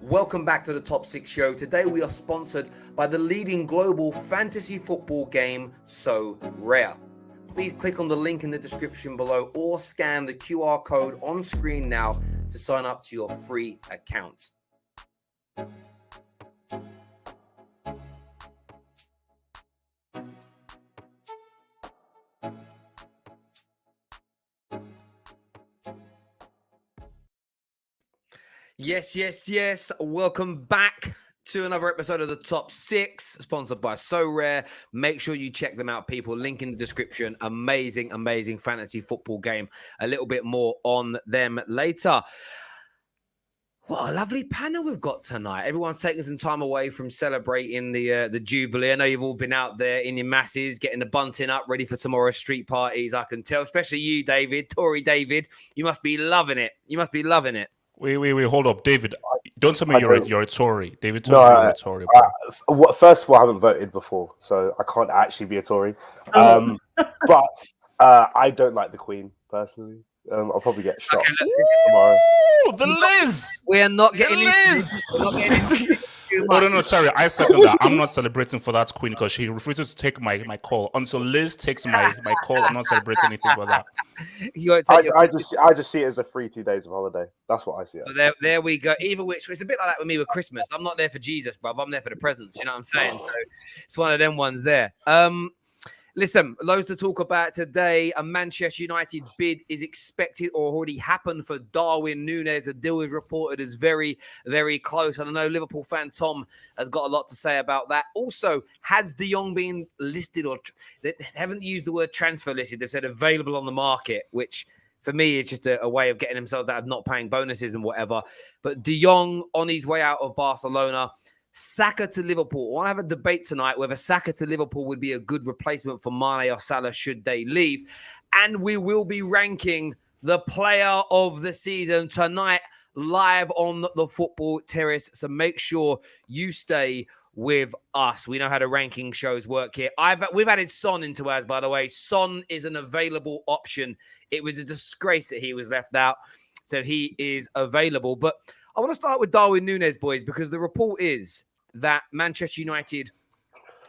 Welcome back to the Top 6 show. Today we are sponsored by the leading global fantasy football game, So Rare. Please click on the link in the description below or scan the QR code on screen now to sign up to your free account. Yes. Welcome back to another episode of the Top 6, sponsored by So Rare. Make sure you check them out, people. Link in the description. Amazing fantasy football game. A little bit more on them later. What a lovely panel we've got tonight. Everyone's taking some time away from celebrating the Jubilee. I know you've all been out there in your masses, getting the bunting up, ready for tomorrow's street parties, I can tell. Especially you, David, Tory David. You must be loving it. Wait, hold up. David, don't tell me you're a Tory. David, No, you're a Tory. First of all, I haven't voted before, so I can't actually be a Tory. But I don't like the Queen, personally. I'll probably get shot tomorrow. Ooh, the Liz! We are not getting Liz! Oh, no, sorry. I second that. I'm not celebrating for that Queen because she refuses to take my call. Until Liz takes my call, I'm not celebrating anything for that. I just see it as a free 2 days of holiday. That's what I see it. Well, there we go. Either which, it's a bit like that with me with Christmas. I'm not there for Jesus, bruv. I'm there for the presents. You know what I'm saying? So it's one of them ones there. Listen, loads to talk about today. A Manchester United bid is expected or already happened for Darwin Nunez. A deal is reported as very, very close. And I know Liverpool fan Tom has got a lot to say about that. Also, has De Jong been listed, or they haven't used the word transfer listed? They've said available on the market, which for me is just a way of getting themselves out of not paying bonuses and whatever. But De Jong on his way out of Barcelona. Saka to Liverpool. I want to have a debate tonight whether Saka to Liverpool would be a good replacement for Mane or Salah should they leave. And we will be ranking the player of the season tonight live on the Football Terrace. So make sure you stay with us. We know how the ranking shows work here. We've added Son into ours, by the way. Son is an available option. It was a disgrace that he was left out. So he is available. But I want to start with Darwin Nunez, boys, because the report is that Manchester United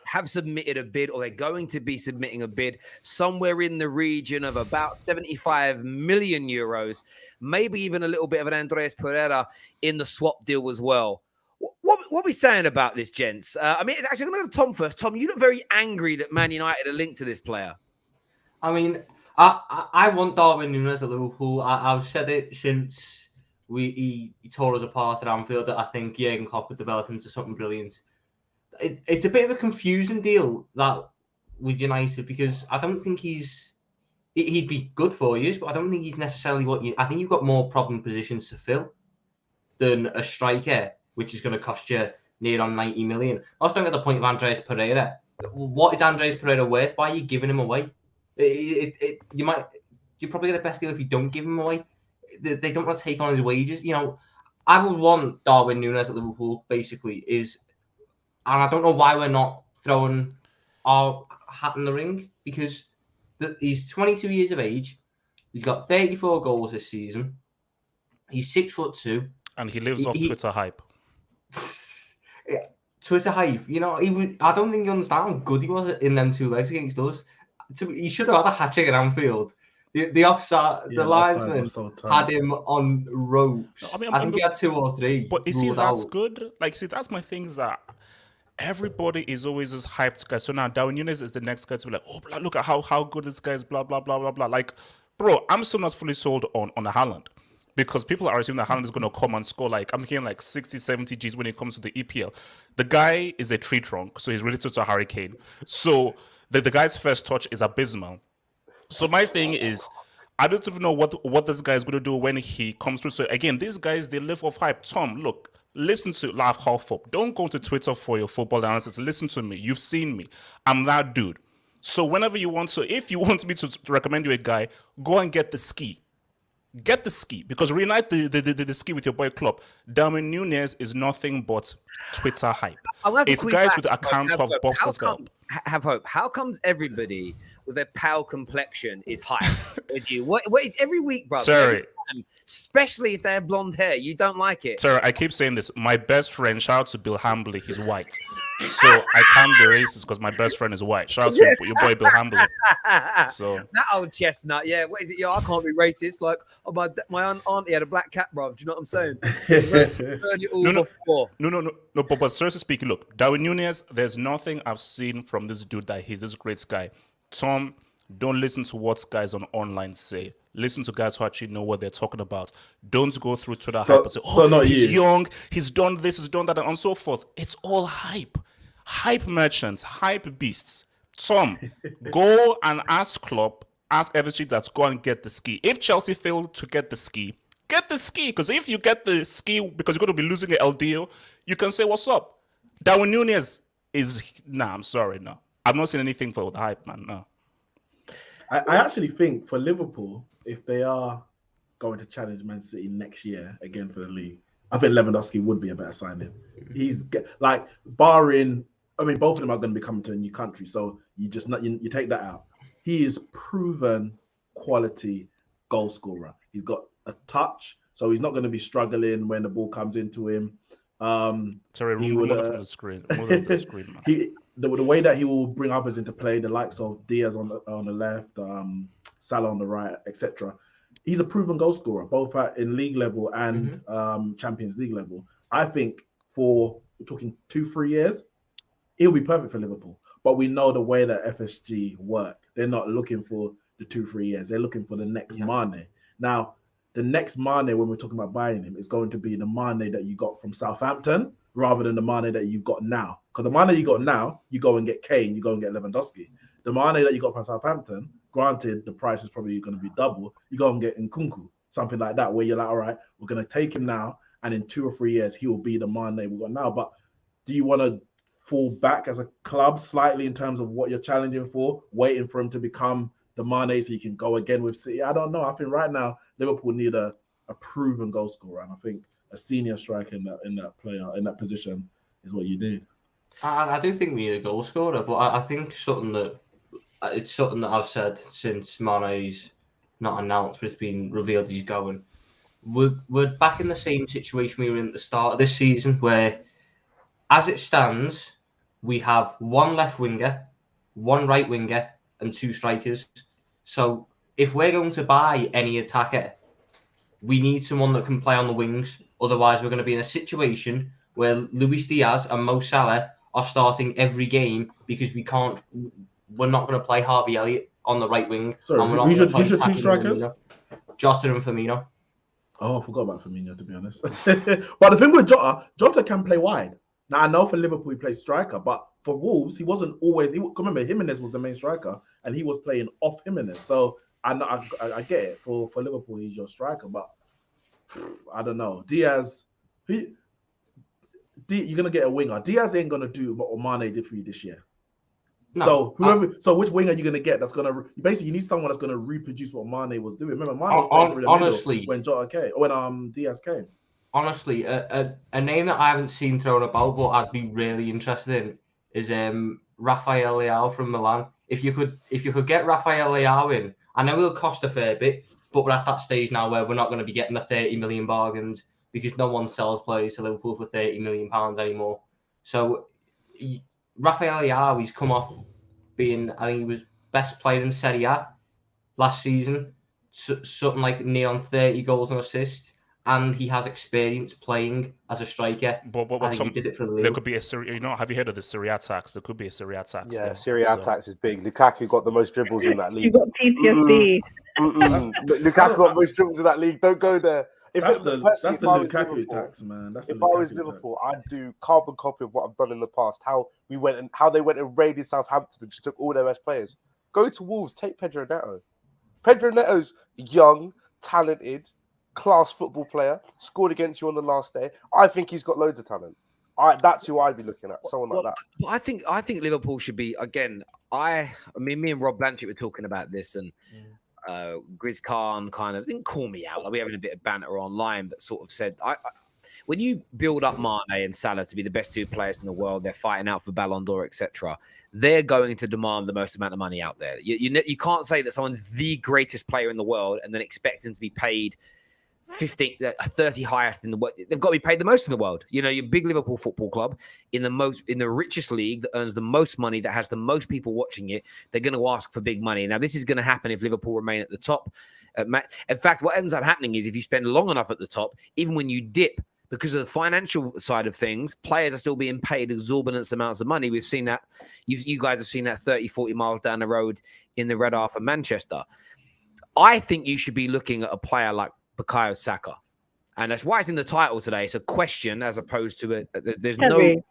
have submitted a bid, or they're going to be submitting a bid somewhere in the region of about 75 million euros, maybe even a little bit of an Andreas Pereira in the swap deal as well. What are we saying about this, gents? Actually, I'm going to go to Tom first. Tom, you look very angry that Man United are linked to this player. I mean, I want Darwin Nunez at Liverpool. I've said it since he tore us apart at Anfield that I think Jurgen Klopp would develop into something brilliant. It's a bit of a confusing deal that with United, because I don't think he'd be good for you, but I don't think he's necessarily I think you've got more problem positions to fill than a striker, which is going to cost you near on 90 million. I also don't get the point of Andreas Pereira. What is Andreas Pereira worth? Why are you giving him away? You probably get a best deal if you don't give him away. They don't want to take on his wages. You know, I would want Darwin Nunez at Liverpool, basically, and I don't know why we're not throwing our hat in the ring, because he's 22 years of age. He's got 34 goals this season. He's 6'2", and he lives off Twitter hype. Twitter hype. You know, I don't think you understand how good he was in them 2 legs against us. He should have had a hat-trick at Anfield. The offside, the linesman had him on ropes. No, I think he had 2 or 3. But you see, that's good. That's my thing, is that everybody is always this hyped guy. So now Darwin Nunez is the next guy to be like, oh, look at how good this guy is, blah, blah, blah, blah, blah. Like, bro, I'm still not fully sold on a Haaland, because people are assuming that Haaland is going to come and score, I'm thinking 60, 70 Gs when it comes to the EPL. The guy is a tree trunk, so he's related to a hurricane. So the guy's first touch is abysmal. So my thing is, I don't even know what this guy is going to do when he comes through. So again, these guys, they live off hype. Tom, look, listen to Laugh Half Up. Don't go to Twitter for your football analysis. Listen to me. You've seen me. I'm that dude. So whenever you want to, if you want me to recommend you a guy, go and get the ski. Get the ski, because reunite the ski with your boy Klopp. Darwin Nunez is nothing but Twitter hype. It's guys with accounts of boxers. have hope. How comes everybody with their pale complexion is hype with you? What is every week, bro? Sorry. Especially if they have blonde hair, you don't like it. Sarah, I keep saying this. My best friend, shout out to Bill Hambley, he's white. So I can't be racist because my best friend is white. Shout out to your boy Bill Hambley. So that old chestnut, yeah. What is it? Yeah, I can't be racist. Like my auntie had a black cat, bro. Do you know what I'm saying? No. But seriously speaking, look, Darwin Nunez. There's nothing I've seen from this dude that he's this great guy. Tom, don't listen to what guys on online say. Listen to guys who actually know what they're talking about. Don't go through Twitter hype and say, "Oh, he's young, he's done this, he's done that," and so forth. It's all hype. Hype merchants, hype beasts. Tom, go and ask Klopp, ask everything that's go and get the ski. If Chelsea failed to get the ski, get the ski. Because if you get the ski because you're going to be losing an LDO, you can say, "What's up?" Darwin Nunez is... Nah, I'm sorry, no. I've not seen anything for the hype, man, no. I actually think for Liverpool, if they are going to challenge Man City next year again for the league, I think Lewandowski would be a better signing. He's like barring... I mean, both of them are going to be coming to a new country, so you take that out. He is proven quality goal scorer. He's got a touch, so he's not going to be struggling when the ball comes into him. Sorry, move on from the screen. Move on to the screen, man. The way that he will bring others into play, the likes of Diaz on the left, Salah on the right, etc. He's a proven goal scorer, both in league level and Champions League level. I think we're talking 2-3 years, he'll be perfect for Liverpool. But we know the way that FSG work. They're not looking for the 2-3 years. They're looking for the next Mane. Now, the next Mane, when we're talking about buying him, is going to be the Mane that you got from Southampton rather than the Mane that you've got now. Because the Mane you got now, you go and get Kane, you go and get Lewandowski. The Mane that you got from Southampton, granted, the price is probably going to be double. You go and get Nkunku, something like that, where you're like, all right, we're going to take him now, and in 2 or 3 years, he will be the Mane we've got now. But do you want to fall back as a club slightly in terms of what you're challenging for, waiting for him to become the Mane so you can go again with City? I don't know. I think right now, Liverpool need a proven goal scorer, and I think a senior striker in that position is what you need. I do think we need a goal scorer, but I think something that I've said since Mane's not announced, but it's been revealed he's going. We're back in the same situation we were in at the start of this season, where, as it stands, we have one left winger, one right winger, and 2 strikers. So if we're going to buy any attacker, we need someone that can play on the wings. Otherwise, we're going to be in a situation where Luis Diaz and Mo Salah are starting every game because we're not going to play Harvey Elliott on the right wing. Sorry, who's your 2 strikers? Jota and Firmino. Oh, I forgot about Firmino, to be honest. But the thing with Jota can play wide. Now, I know for Liverpool he plays striker, but for Wolves, he wasn't always... remember, Jimenez was the main striker, and he was playing off Jimenez. So I get it. For Liverpool, he's your striker, but I don't know. Diaz, you're going to get a winger. Diaz ain't going to do what Mane did for you this year. No, so which winger are you going to get that's going to... Basically, you need someone that's going to reproduce what Mane was doing. Remember, Mane was playing through the middle when Jota came, when Diaz came. Honestly, a name that I haven't seen thrown about, but I'd be really interested in, is Rafael Leao from Milan. If you could get Rafael Leao in, I know it'll cost a fair bit, but we're at that stage now where we're not going to be getting the 30 million bargains because no one sells players to Liverpool for 30 million pounds anymore. So Rafael Leao, he's come off being, I think he was best player in Serie A last season, something like near on 30 goals and assists. And he has experience playing as a striker. But I think he did it for the league. There could be a have you heard of the Serie A tax? There could be a Serie A tax. Yeah, Serie A tax is big. Lukaku got the most dribbles in that league. You got PTSD. Lukaku got most dribbles in that league. Don't go there. That's the Lukaku tax, man. If I was Liverpool, I'd do carbon copy of what I've done in the past. How they went and raided Southampton and just took all their best players. Go to Wolves, take Pedro Neto. Pedro Neto's young, talented, class football player, scored against you on the last day. I think he's got loads of talent. That's who I'd be looking at, someone like that. But I think Liverpool should be, again, me and Rob Blanchett were talking about this, and Grizz Khan kind of didn't call me out. Like, we were having a bit of banter online, but sort of said, when you build up Mane and Salah to be the best 2 players in the world, they're fighting out for Ballon d'Or, etc. They're going to demand the most amount of money out there. You can't say that someone's the greatest player in the world and then expect them to be paid 30 highest in the world. They've got to be paid the most in the world. You know, your big Liverpool Football Club in the richest league that earns the most money, that has the most people watching it. They're going to ask for big money. Now, this is going to happen if Liverpool remain at the top. In fact, what ends up happening is if you spend long enough at the top, even when you dip, because of the financial side of things, players are still being paid exorbitant amounts of money. We've seen that. You guys have seen that 30, 40 miles down the road in the Red Half of Manchester. I think you should be looking at a player like Bukayo Saka. And that's why it's in the title today. It's a question as opposed to there's Terry.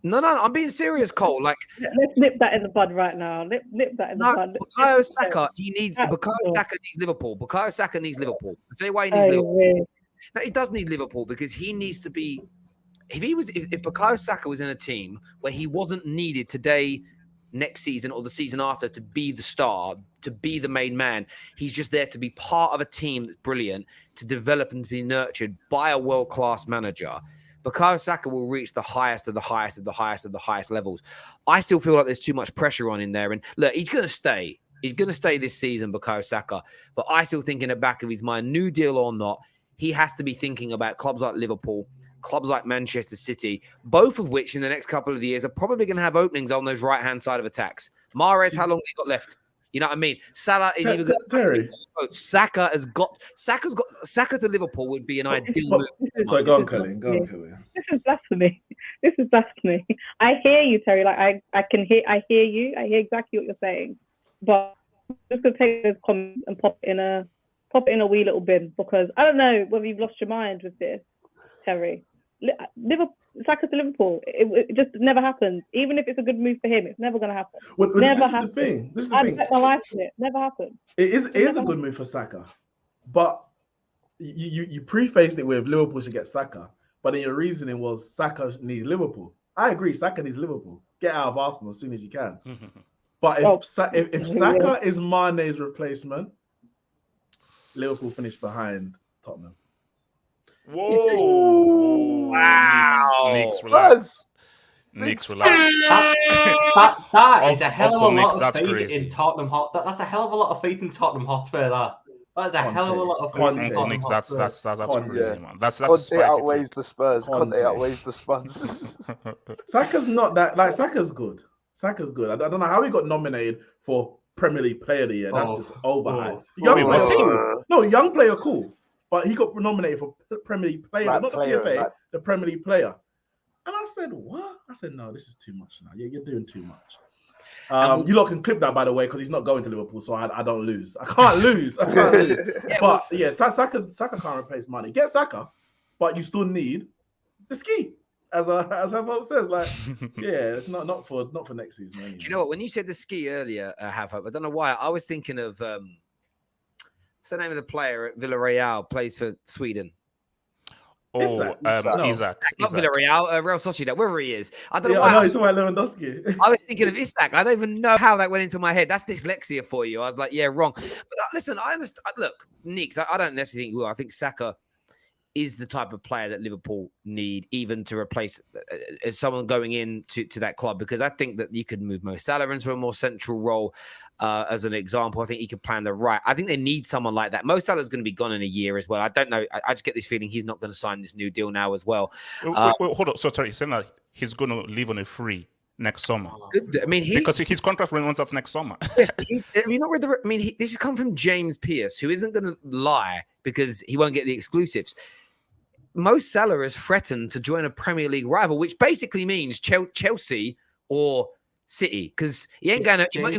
No, I'm being serious, Cole. Like, let's nip that in the bud right now. Nip that in the bud. Bukayo Saka, Bukayo Saka needs Liverpool. Bukayo Saka needs Liverpool. I'll tell you why he needs Liverpool. Really? No, he does need Liverpool because he needs to be. If Bukayo Saka was in a team where he wasn't needed today, next season or the season after to be the star, to be the main man, he's just there to be part of a team that's brilliant, to develop and to be nurtured by a world-class manager. Bukayo Saka will reach the highest of the highest of the highest of the highest levels. I still feel like there's too much pressure on him there. And look, he's going to stay. He's going to stay this season, Bukayo Saka. But I still think in the back of his mind, new deal or not, he has to be thinking about clubs like Liverpool, clubs like Manchester City, both of which in the next couple of years are probably going to have openings on those right-hand side of attacks. Mahrez, how long has he got left? You know what I mean? Salah is even Terry. Saka to Liverpool would be an ideal move. Sorry, go on, Kelly. This is blasphemy. This is blasphemy. I hear you, Terry. Like I hear you. I hear exactly what you're saying. But I'm just gonna take those comments and pop it in a wee little bin, because I don't know whether you've lost your mind with this, Terry. Liverpool, Saka to Liverpool, it just never happens. Even if it's a good move for him, it's never going to happen. Never happens. This is the I'd thing. bet my life on it. Never happens. It is a good move for Saka, but you prefaced it with Liverpool should get Saka, but then your reasoning was Saka needs Liverpool. I agree, Saka needs Liverpool. Get out of Arsenal as soon as you can. But if Saka is Mane's replacement, Liverpool finish behind Tottenham. Whoa! Wow! Nick's relax. Nick's relax. That is a hell of a Nick's, lot of that's faith crazy. in Tottenham Hotspur. That's a hell of a lot of faith in Tottenham Hotspur. That is a hell of a lot of faith in Conte. Tottenham Nick's, Hotspur. that's crazy, Yeah. man. That's a Conte spicy outweighs take. the Spurs. Conte Conte. outweighs the Spurs. Saka's not that. Like, Saka's good. Saka's good. I don't know how he got nominated for Premier League Player of the Year. That's just overhyped. Wait, was he? Cool. No, young player cool, but he got nominated for Premier League Player, Like not player, the PFA, like- the Premier League Player. And I said, what? I said, no, this is too much now. You're doing too much. You lot can clip that, by the way, because he's not going to Liverpool, so I don't lose. I can't lose. But yeah, Saka can't replace money. Get Saka, but you still need the ski, as Hav says. Like, yeah, not for next season. Anyway. Do you know what? When you said the ski earlier, Hav, I don't know why. I was thinking of what's the name of the player at Villarreal, plays for Sweden. Oh, Isak. Not Villarreal, Real Sociedad, wherever he is. I don't know Yeah, why. I know he's talking about Lewandowski. I was thinking of Isak. I don't even know how that went into my head. That's dyslexia for you. I was like, yeah, wrong. But listen, I understand. Look, Nicks, I don't necessarily think. Well, I think Saka is the type of player that Liverpool need, even to replace as someone going into that club, because I think that you could move Mo Salah into a more central role. As an example, I think he could plan the right. I think they need someone like that. Mo Salah's going to be gone in a year as well. I don't know. I just get this feeling he's not going to sign this new deal now as well. Wait, hold on. So, Terry, you're saying that he's going to leave on a free next summer? Good. I mean, because his contract runs out next summer. This has come from James Pearce, who isn't going to lie because he won't get the exclusives. Mo Salah has threatened to join a Premier League rival, which basically means Chelsea or City, because he ain't going to. James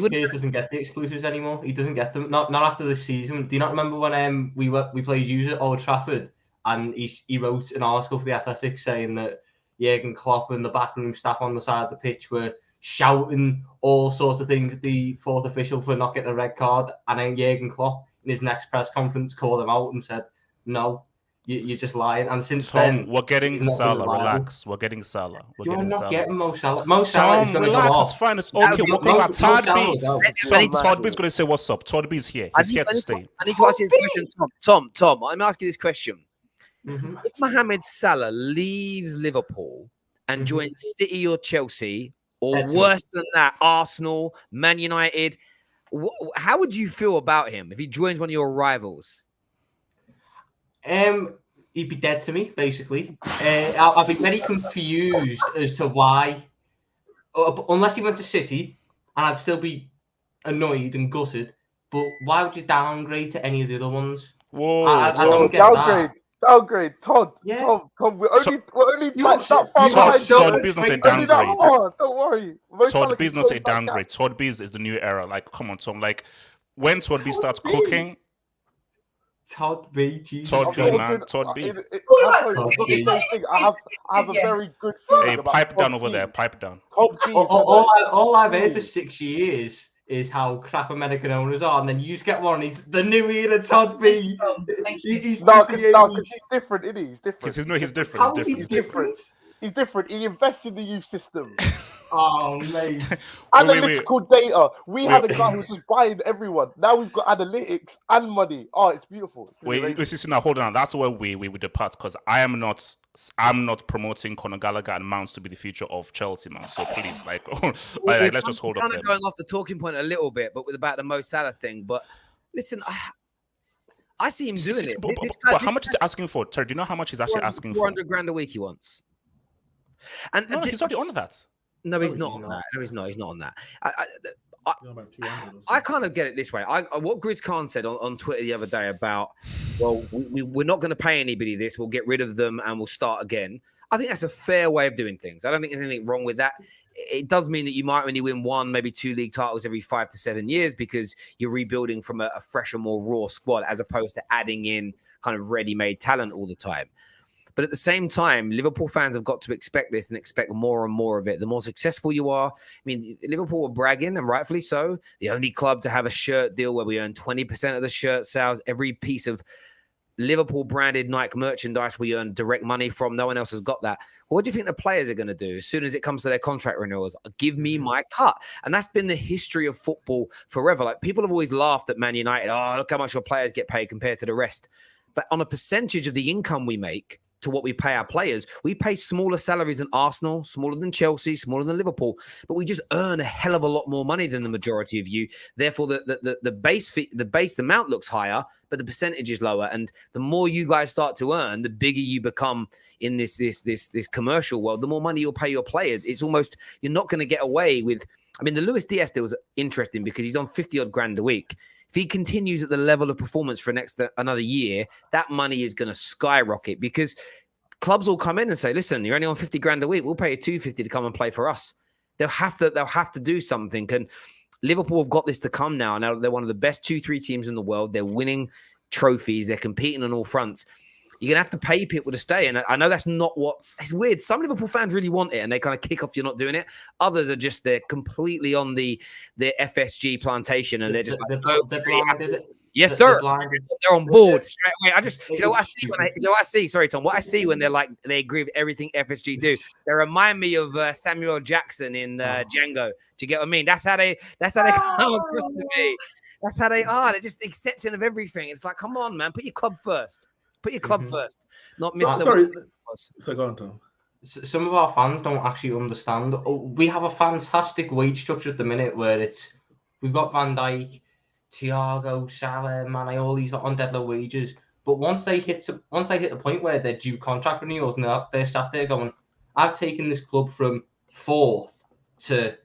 Pearce doesn't get the exclusives anymore. He doesn't get them. Not after this season. Do you not remember when we played you at Old Trafford, and he wrote an article for the Athletics saying that Jurgen Klopp and the backroom staff on the side of the pitch were shouting all sorts of things at the fourth official for not getting a red card, and then Jurgen Klopp in his next press conference called him out and said, "No, you're just lying." And since then, we're getting Salah. Relax. We're getting Salah. You're not getting Mo Salah. Mo Salah is going to go relax. off. It's fine. It's okay. We're talking about Todd B. Todd B's going to say what's up. Todd B's here. He's here to stay. I need to ask you this question, Tom. I'm asking this question. If Mohamed Salah leaves Liverpool and joins City or Chelsea, or worse than that, Arsenal, Man United, how would you feel about him if he joins one of your rivals? He'd be dead to me, basically. I'd be very confused as to why, unless he went to City, and I'd still be annoyed and gutted. But why would you downgrade to any of the other ones? Whoa, I don't get that. Downgrade, Todd. Yeah. Tom, we're only You like know, that far you behind. So the B is not a Only that downgrade. far, don't worry. So the B is not a downgrade. Todd B is the new era. Like, come on, Tom. Like, when Todd B starts cooking, Todd B, Jesus. Todd B, man, Todd B. I've got the same thing. I have a very good feeling Hey, about pipe Todd down over B. there. Pipe down. Todd B. All I've heard for 6 years is how crap American owners are, and then you just get one. He's the new era Todd B. He's because he's different, isn't he? He's different. Because he's different. How is he different? He's different. He invests in the youth system. Oh, mate. Analytical data. We had a guy who was just buying everyone. Now we've got analytics and money. Oh, it's beautiful. Wait, now hold on. That's where we depart, because I'm not promoting Conor Gallagher and Mounts to be the future of Chelsea, man. So please, like let's just hold up. Kind of going off the talking point a little bit, but with about the Mo Salah thing. But listen, I see him doing it. But how much is he asking for? Terry, do you know how much he's actually asking for? $400,000 a week he wants. And no, he's already on that. No, he's not on that. No, he's not. He's not on that. I kind of get it this way. What Grizz Khan said on Twitter the other day about, well, we're not going to pay anybody this. We'll get rid of them and we'll start again. I think that's a fair way of doing things. I don't think there's anything wrong with that. It does mean that you might only win 1, maybe 2 league titles every 5 to 7 years because you're rebuilding from a fresher, more raw squad as opposed to adding in kind of ready-made talent all the time. But at the same time, Liverpool fans have got to expect this and expect more and more of it. The more successful you are, I mean, Liverpool were bragging, and rightfully so, the only club to have a shirt deal where we earn 20% of the shirt sales. Every piece of Liverpool-branded Nike merchandise we earn direct money from. No one else has got that. Well, what do you think the players are going to do as soon as it comes to their contract renewals? Give me my cut. And that's been the history of football forever. Like, people have always laughed at Man United. Oh, look how much your players get paid compared to the rest. But on a percentage of the income we make, to what we pay our players, we pay smaller salaries than Arsenal, smaller than Chelsea, smaller than Liverpool, but we just earn a hell of a lot more money than the majority of you. Therefore, the base fee, the amount looks higher, but the percentage is lower. And the more you guys start to earn, the bigger you become in this commercial world. The more money you'll pay your players. It's almost, you're not going to get away with. I mean, the Luis Diaz deal was interesting because he's on 50-odd grand a week. If he continues at the level of performance for another year, that money is going to skyrocket because clubs will come in and say, listen, you're only on 50 grand a week. We'll pay you 250 to come and play for us. They'll have to do something. And Liverpool have got this to come now. Now they're one of the best 2-3 teams in the world. They're winning trophies. They're competing on all fronts. You're going to have to pay people to stay. And I know that's not it's weird. Some Liverpool fans really want it and they kind of kick off you're not doing it. Others are just, they're completely on the FSG plantation and they're just yes, sir. They're on board straight away. You know what I see? Sorry, Tom. What I see when they agree with everything FSG do, they remind me of Samuel Jackson in Django. Do you get what I mean? That's how they come across to me. That's how they are. They're just accepting of everything. It's like, come on, man, put your club first. Put your club first, not Mr. Sorry. So go on, Tom. Some of our fans don't actually understand. We have a fantastic wage structure at the minute where we've got Van Dijk, Thiago, Salah, Mane, all these are on dead low wages. But once they hit the point where they're due contract renewals and they're sat there going, I've taken this club from 4th to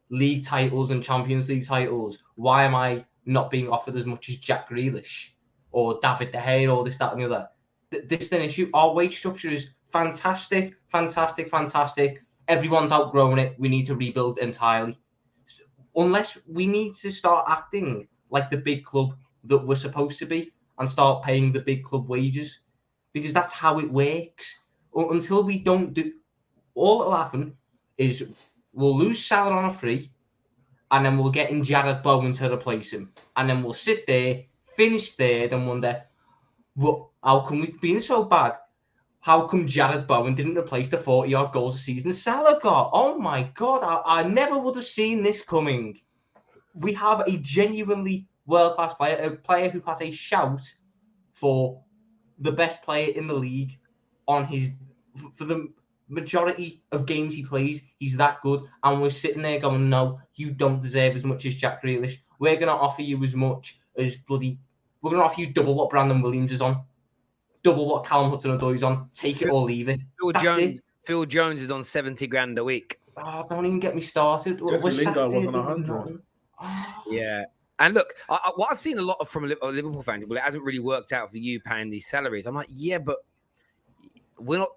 league titles and Champions League titles. Why am I not being offered as much as Jack Grealish or David De Gea or this, that, and the other? This is an issue. Our wage structure is fantastic. Everyone's outgrown it. We need to rebuild entirely. Unless we need to start acting like the big club that we're supposed to be and start paying the big club wages, because that's how it works. Until we don't do, all that'll happen is we'll lose Salah on a free, and then we'll get in Jared Bowen to replace him, and then we'll sit there, finish third, and wonder, well, how come we've been so bad? How come Jared Bowen didn't replace the 40-odd goals a season Salah got? Oh my God, I never would have seen this coming. We have a genuinely world-class player, a player who has a shout for the best player in the league on his for the majority of games he plays. He's that good, and we're sitting there going, "No, you don't deserve as much as Jack Grealish. We're going to offer you as much as bloody. We're going to offer you double what Brandon Williams is on, double what Callum Hudson-Odoi's on. Take it or leave it." Phil Jones is on 70 grand a week. Oh, don't even get me started. Jesse Lingard was on 100. Yeah. And look, what I've seen a lot of from Liverpool fans, well, it hasn't really worked out for you paying these salaries. I'm like, yeah, but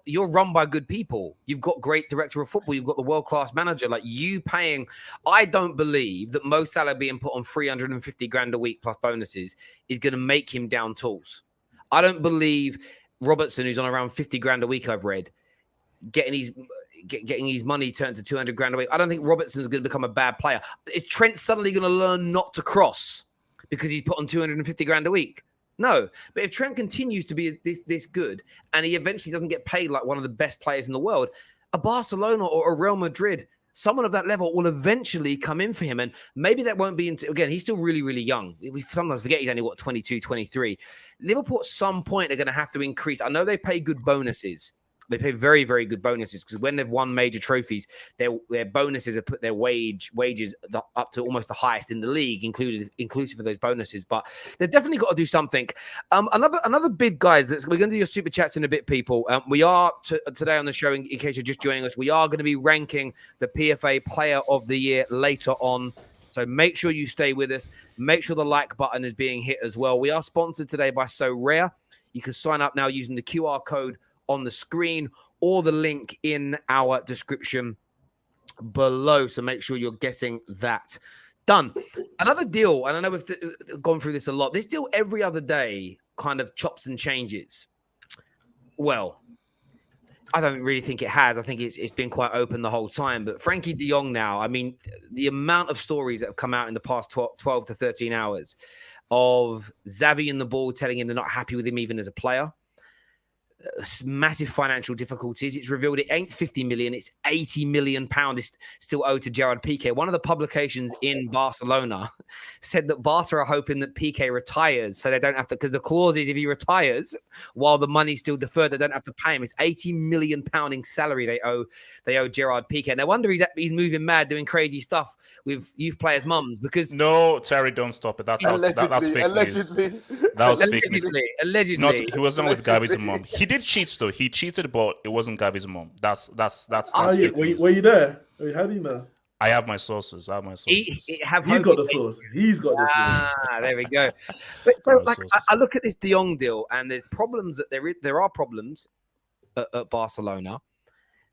you're run by good people. You've got great director of football. You've got the world-class manager. Like, you paying, I don't believe that Mo Salah being put on 350 grand a week plus bonuses is going to make him down tools. I don't believe Robertson, who's on around 50 grand a week, I've read, getting his money turned to 200 grand a week. I don't think Robertson's going to become a bad player. Is Trent suddenly going to learn not to cross because he's put on 250 grand a week? No. But if Trent continues to be this good and he eventually doesn't get paid like one of the best players in the world, a Barcelona or a Real Madrid, someone of that level will eventually come in for him. And maybe that won't be again, he's still really, really young. We sometimes forget he's only, 22, 23. Liverpool at some point are going to have to increase. I know they pay good bonuses. They pay very, very good bonuses because when they've won major trophies, their bonuses have put their wages up to almost the highest in the league, inclusive of those bonuses. But they've definitely got to do something. Another big, guys, we're going to do your super chats in a bit, people. We are today on the show, in case you're just joining us, we are going to be ranking the PFA Player of the Year later on. So make sure you stay with us. Make sure the like button is being hit as well. We are sponsored today by So Rare. You can sign up now using the QR code on the screen or the link in our description below. So make sure you're getting that done. Another deal, and I know we've gone through this a lot. This deal every other day kind of chops and changes. Well, I don't really think it has. I think it's been quite open the whole time. But Frankie de Jong now, I mean, the amount of stories that have come out in the past 12 to 13 hours of Xavi and the ball telling him they're not happy with him even as a player. Massive financial difficulties. It's revealed it ain't 50 million, it's 80 million pounds is still owed to Gerard Piqué. One of the publications in Barcelona said that Barca are hoping that Piqué retires so they don't have to, because the clause is if he retires while the money's still deferred, they don't have to pay him. It's 80 million pound in salary they owe Gerard Piqué. No wonder he's moving mad doing crazy stuff with youth players' mums because no, Terry, don't stop it. That's fake news. That was fake news. Allegedly. He wasn't with Gavi's mom. He did cheat though. He cheated, but it wasn't Gavi's mom. That's fake news. Were you there? How do you know? I have my sources. He's got the source. He's got the source. There we go. But so, I look at this De Jong deal, and there's problems that there are problems at Barcelona.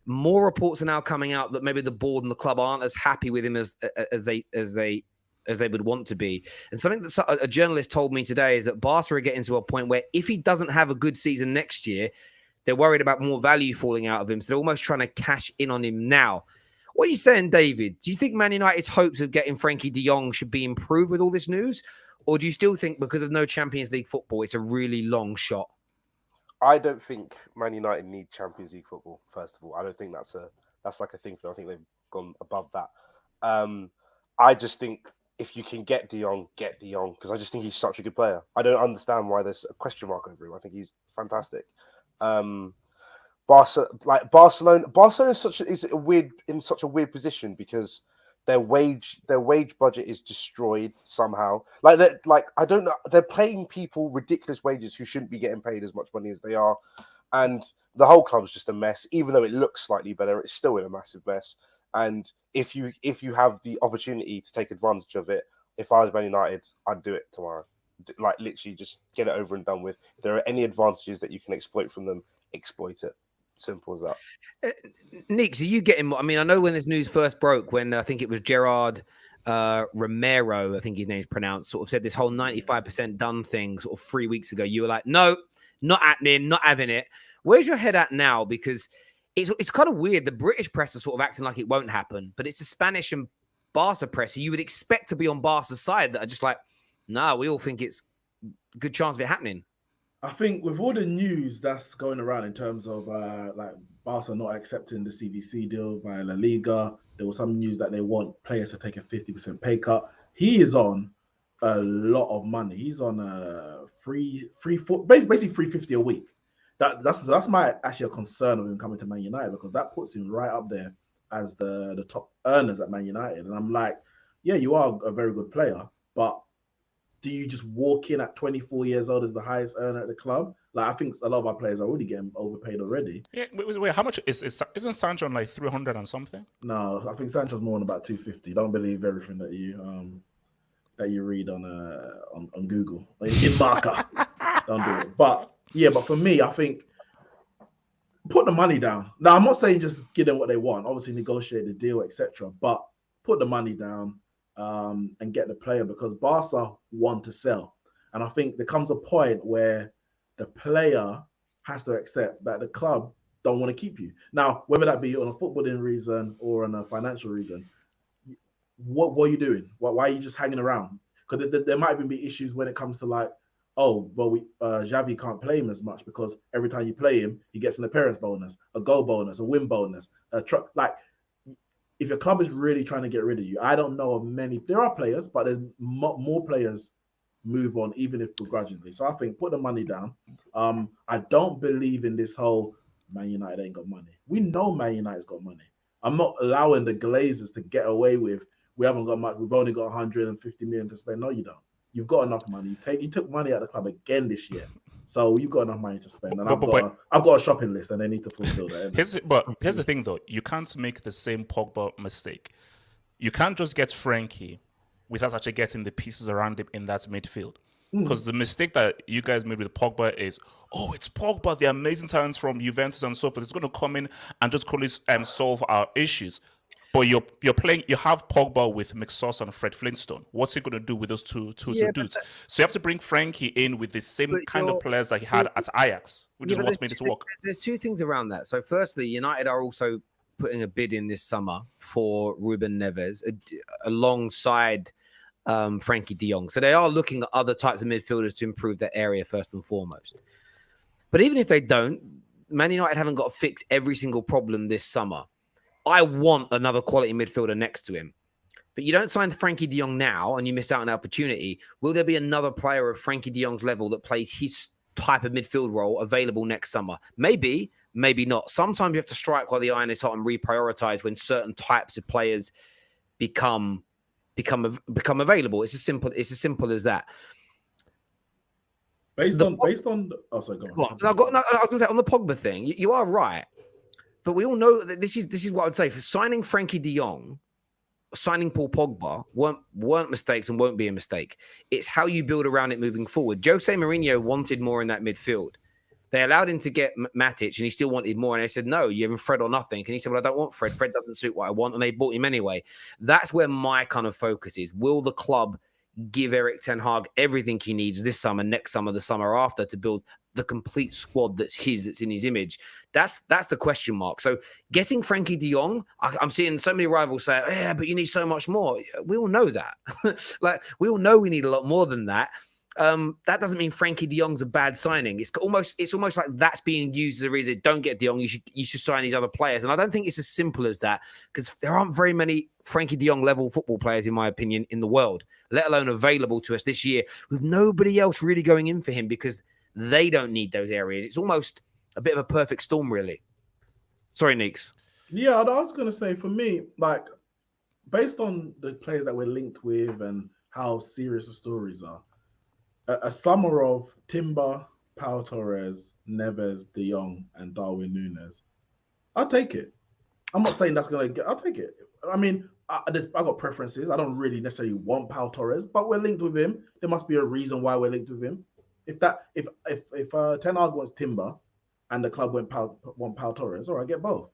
More reports are now coming out that maybe the board and the club aren't as happy with him as they would want to be. And something that a journalist told me today is that Barca are getting to a point where if he doesn't have a good season next year, they're worried about more value falling out of him. So they're almost trying to cash in on him now. What are you saying, David? Do you think Man United's hopes of getting Frankie de Jong should be improved with all this news? Or do you still think because of no Champions League football, it's a really long shot? I don't think Man United need Champions League football, first of all. I don't think that's like a thing for them. I think they've gone above that. I just think if you can get De Jong, get De Jong, because I just think he's such a good player. I don't understand why there's a question mark over him. I think he's fantastic. Barcelona is in such a weird position because their wage budget is destroyed somehow. I don't know. They're paying people ridiculous wages who shouldn't be getting paid as much money as they are, and the whole club's just a mess. Even though it looks slightly better, it's still in a massive mess. And if you have the opportunity to take advantage of it, if I was Man United, I'd do it tomorrow. Like literally, just get it over and done with. If there are any advantages that you can exploit from them, exploit it. Simple as that. Nick, so you getting? I mean, I know when this news first broke, when I think it was Gerard Romero, I think his name's pronounced, sort of said this whole 95% done thing sort of 3 weeks ago. You were like, no, not happening, not having it. Where's your head at now? Because it's kind of weird. The British press are sort of acting like it won't happen, but it's the Spanish and Barca press who you would expect to be on Barca's side that are just like, nah, we all think it's a good chance of it happening. I think with all the news that's going around in terms of Barca not accepting the CVC deal by La Liga, there was some news that they want players to take a 50% pay cut. He is on a lot of money. He's on basically 350 a week. That's my actually a concern of him coming to Man United, because that puts him right up there as the top earners at Man United. And I'm like, yeah, you are a very good player, but do you just walk in at 24 years old as the highest earner at the club? Like, I think a lot of our players are already getting overpaid already. Yeah, wait, how much isn't Sancho on like 300 and something? No, I think Sancho's more than about 250. Don't believe everything that you read on Google in Marca. Don't do it. But yeah, but for me, I think put the money down. Now, I'm not saying just give them what they want. Obviously, negotiate the deal, etc. But put the money down and get the player, because Barca want to sell. And I think there comes a point where the player has to accept that the club don't want to keep you. Now, whether that be on a footballing reason or on a financial reason, what are you doing? Why are you just hanging around? Because there might even be issues when it comes to like, oh, well, Xavi can't play him as much because every time you play him, he gets an appearance bonus, a goal bonus, a win bonus, like. If your club is really trying to get rid of you, I don't know of many. There are players, but there's more players move on, even if begrudgingly. So I think put the money down. I don't believe in this whole Man United ain't got money. We know Man United's got money. I'm not allowing the Glazers to get away with, we haven't got much, we've only got 150 million to spend. No, you don't. You've got enough money. You took money out of the club again this year. So you've got enough money to spend. And I've got a shopping list and they need to fulfill that. Here's the thing though. You can't make the same Pogba mistake. You can't just get Frankie without actually getting the pieces around him in that midfield. Because the mistake that you guys made with Pogba is, oh, it's Pogba, the amazing talents from Juventus and so forth. It's going to come in and just call this and solve our issues. But you have Pogba with McSauce and Fred Flintstone. What's he going to do with those two dudes? So you have to bring Frankie in with the same kind of players that he had at Ajax, which is what's made it work. There's two things around that. So firstly, United are also putting a bid in this summer for Ruben Neves alongside Frankie de Jong. So they are looking at other types of midfielders to improve that area first and foremost. But even if they don't, Man United haven't got to fix every single problem this summer. I want another quality midfielder next to him. But you don't sign Frankie de Jong now and you miss out on an opportunity. Will there be another player of Frankie de Jong's level that plays his type of midfield role available next summer? Maybe, maybe not. Sometimes you have to strike while the iron is hot and reprioritize when certain types of players become available. It's as simple as that. Based on oh, sorry, go on. I was going to say on the Pogba thing, you are right. But we all know that this is what I would say. For signing Frankie de Jong, signing Paul Pogba weren't mistakes and won't be a mistake. It's how you build around it moving forward. Jose Mourinho wanted more in that midfield. They allowed him to get Matic and he still wanted more. And they said, no, you're having Fred or nothing. And he said, well, I don't want Fred. Fred doesn't suit what I want. And they bought him anyway. That's where my kind of focus is. Will the club give Erik ten Hag everything he needs this summer, next summer, the summer after to build the complete squad that's in his image? That's the question mark. So getting Frankie de Jong, I'm seeing so many rivals say, yeah, but you need so much more. We all know that. Like, we all know we need a lot more than that. That doesn't mean Frankie de Jong's a bad signing. It's almost like that's being used as a reason. Don't get de Jong. You should sign these other players. And I don't think it's as simple as that, because there aren't very many Frankie de Jong level football players, in my opinion, in the world, let alone available to us this year, with nobody else really going in for him because they don't need those areas. It's almost a bit of a perfect storm, really. Sorry, Neeks. Yeah, I was going to say, for me, like, based on the players that we're linked with and how serious the stories are, a summer of Timber, Pau Torres, Neves, De Jong, and Darwin Nunez, I'll take it. I'm not saying that's going to get... I'll take it. I mean, I got preferences. I don't really necessarily want Pau Torres, but we're linked with him. There must be a reason why we're linked with him. If Ten Hag wants Timber and the club want Pau Torres, all right, get both.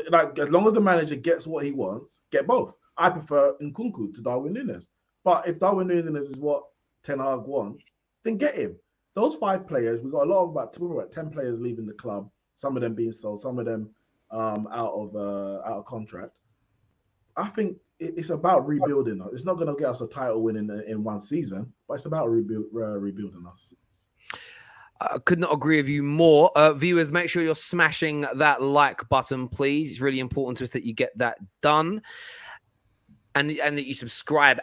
Like, as long as the manager gets what he wants, get both. I prefer Nkunku to Darwin Nunez. But if Darwin Nunez is what Ten Hag wants, then get him. Those 5 players, we've got a lot of about 10 players leaving the club, some of them being sold, some of them out of contract. I think it's about rebuilding us. It's not going to get us a title win in one season, but it's about rebuilding us. I could not agree with you more. Viewers, make sure you're smashing that like button, please. It's really important to us that you get that done and that you subscribe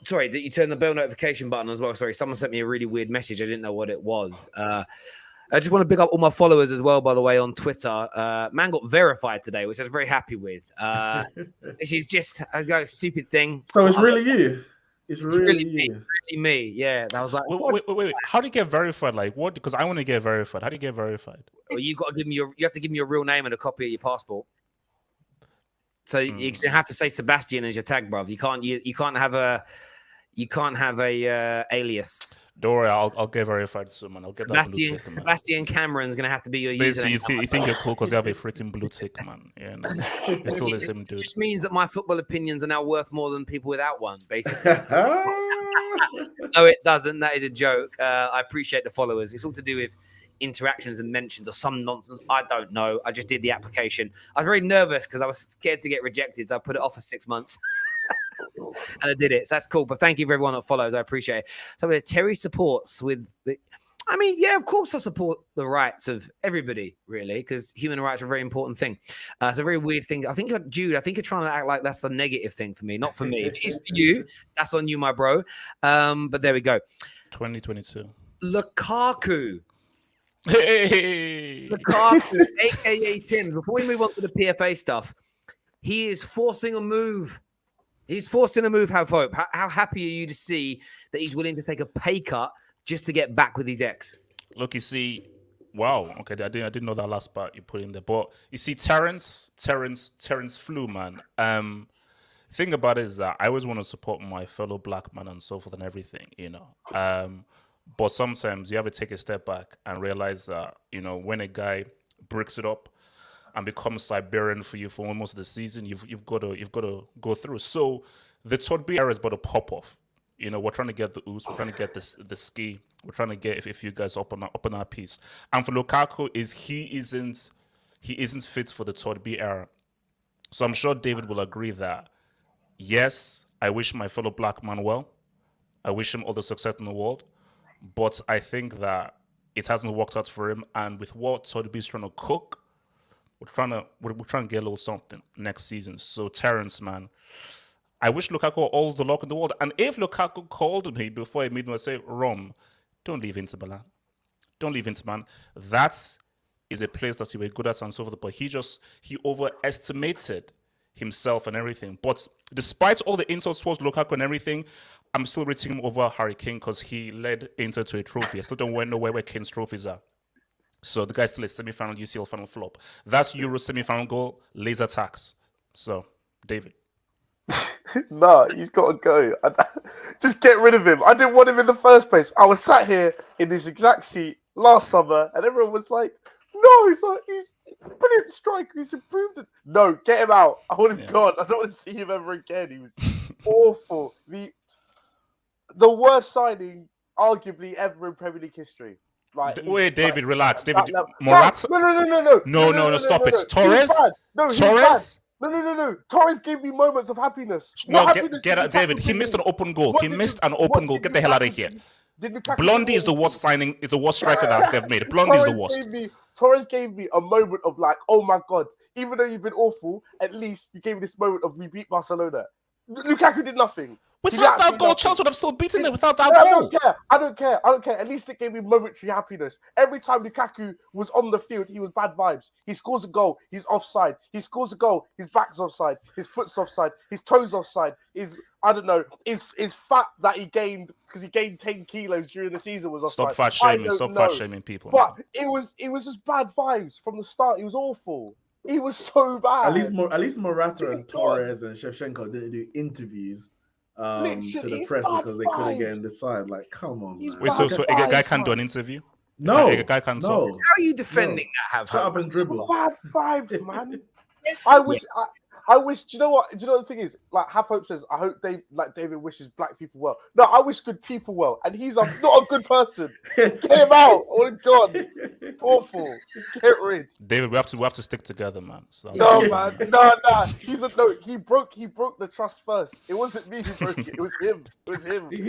sorry, that you turn the bell notification button as well. Sorry, someone sent me a really weird message. I didn't know what it was. I just want to pick up all my followers as well, by the way, on Twitter. Man got verified today, which I was very happy with. She's just a stupid thing. So it's really you. It's really me. you. Really me. Yeah, that was like. Wait. How do you get verified? Like what? Because I want to get verified. How do you get verified? Well, you got to give me you have to give me your real name and a copy of your passport. So you have to say Sebastian as your tag, bruv. You can't have a alias. Don't worry, I'll get verified soon, man. I'll get that blue tick, man. Sebastian Cameron's gonna have to be your Basically, username. you think you're cool because you have a freaking blue tick, man. Yeah, no. It's still the same dude. It just means that my football opinions are now worth more than people without one, basically. No, it doesn't. That is a joke. I appreciate the followers. It's all to do with interactions and mentions or some nonsense. I don't know. I just did the application. I was very nervous because I was scared to get rejected, so I put it off for 6 months. And I did it. So that's cool. But thank you for everyone that follows. I appreciate it. So Terry supports with the. I mean, yeah, of course I support the rights of everybody, really, because human rights are a very important thing. It's a very weird thing. I think, Jude, you're trying to act like that's the negative thing for me, not for me. If it is for you, that's on you, my bro. But there we go. 2022. Lukaku. Hey! Lukaku, a.k.a. Tim. Before we move on to the PFA stuff, he is forcing a move. He's forcing a move, have hope. How happy are you to see that he's willing to take a pay cut just to get back with his ex? Look, you see, wow. Okay, I didn't know that last part you put in there. But you see, Terrace flew, man. Thing about it is that I always want to support my fellow black man and so forth and everything, you know. But sometimes you have to take a step back and realize that, you know, when a guy breaks it up and becomes Siberian for you for almost the season, you've got to go through. So the Todd B era is about to pop off. You know, we're trying to get the ooze, we're trying to get the ski, we're trying to get if you guys up on our piece. And for Lukaku, he isn't fit for the Todd B era. So I'm sure David will agree that yes, I wish my fellow black man well. I wish him all the success in the world. But I think that it hasn't worked out for him. And with what Todd B is trying to cook, we're trying to get a little something next season. So Terrace, man, I wish Lukaku all the luck in the world. And if Lukaku called me before I meet him and say, Rom, don't leave Inter Milan. Don't leave Inter Milan. That is a place that he was good at and so forth. But he overestimated himself and everything. But despite all the insults towards Lukaku and everything, I'm still rating him over Harry Kane because he led Inter to a trophy. I still don't know where Kane's trophies are. So the guy's still a semi-final UCL final flop. That's Euro semi-final goal, laser tax. So, David. No, he's got to go. Just get rid of him. I didn't want him in the first place. I was sat here in this exact seat last summer, and everyone was like, "No, he's a brilliant striker. He's improved it." No, get him out. I want him gone. I don't want to see him ever again. He was awful. The worst signing, arguably, ever in Premier League history. Like, wait, David, relax. David, Morata. No, stop it. Torres. Torres. No. Torres gave me moments of happiness. No, get out, David. He missed an open goal. Get the hell out of here. Blondie is the worst signing. Is the worst striker that they've made. Blondie is the worst. Torres gave me a moment of like, oh my god. Even though you've been awful, at least you gave me this moment of we beat Barcelona. Lukaku did nothing. Without that goal, Chelsea would have still beaten them without that goal. I don't care. At least it gave me momentary happiness. Every time Lukaku was on the field, he was bad vibes. He scores a goal, he's offside. He scores a goal, his back's offside, his foot's offside, his toes offside. His fat that he gained because he gained 10 kilos during the season was offside. Stop fat shaming people. But it was just bad vibes from the start. It was awful. He was so bad. At least Morata and Torres and Shevchenko didn't do interviews to the press because they couldn't get in the side. Like, come on, man. Wait, so a guy can't do an interview? No, a guy can't. How are you defending that? Shut up and dribble. Bad vibes, man. I wish. Do you know what? Do you know what the thing is? Like, Have Hope says, I hope David wishes black people well. No, I wish good people well, and he's not a good person. Get him out. Oh God, awful. Get rid. David, we have to stick together, man. So, no, man. No. He broke the trust first. It wasn't me who broke it. It was him.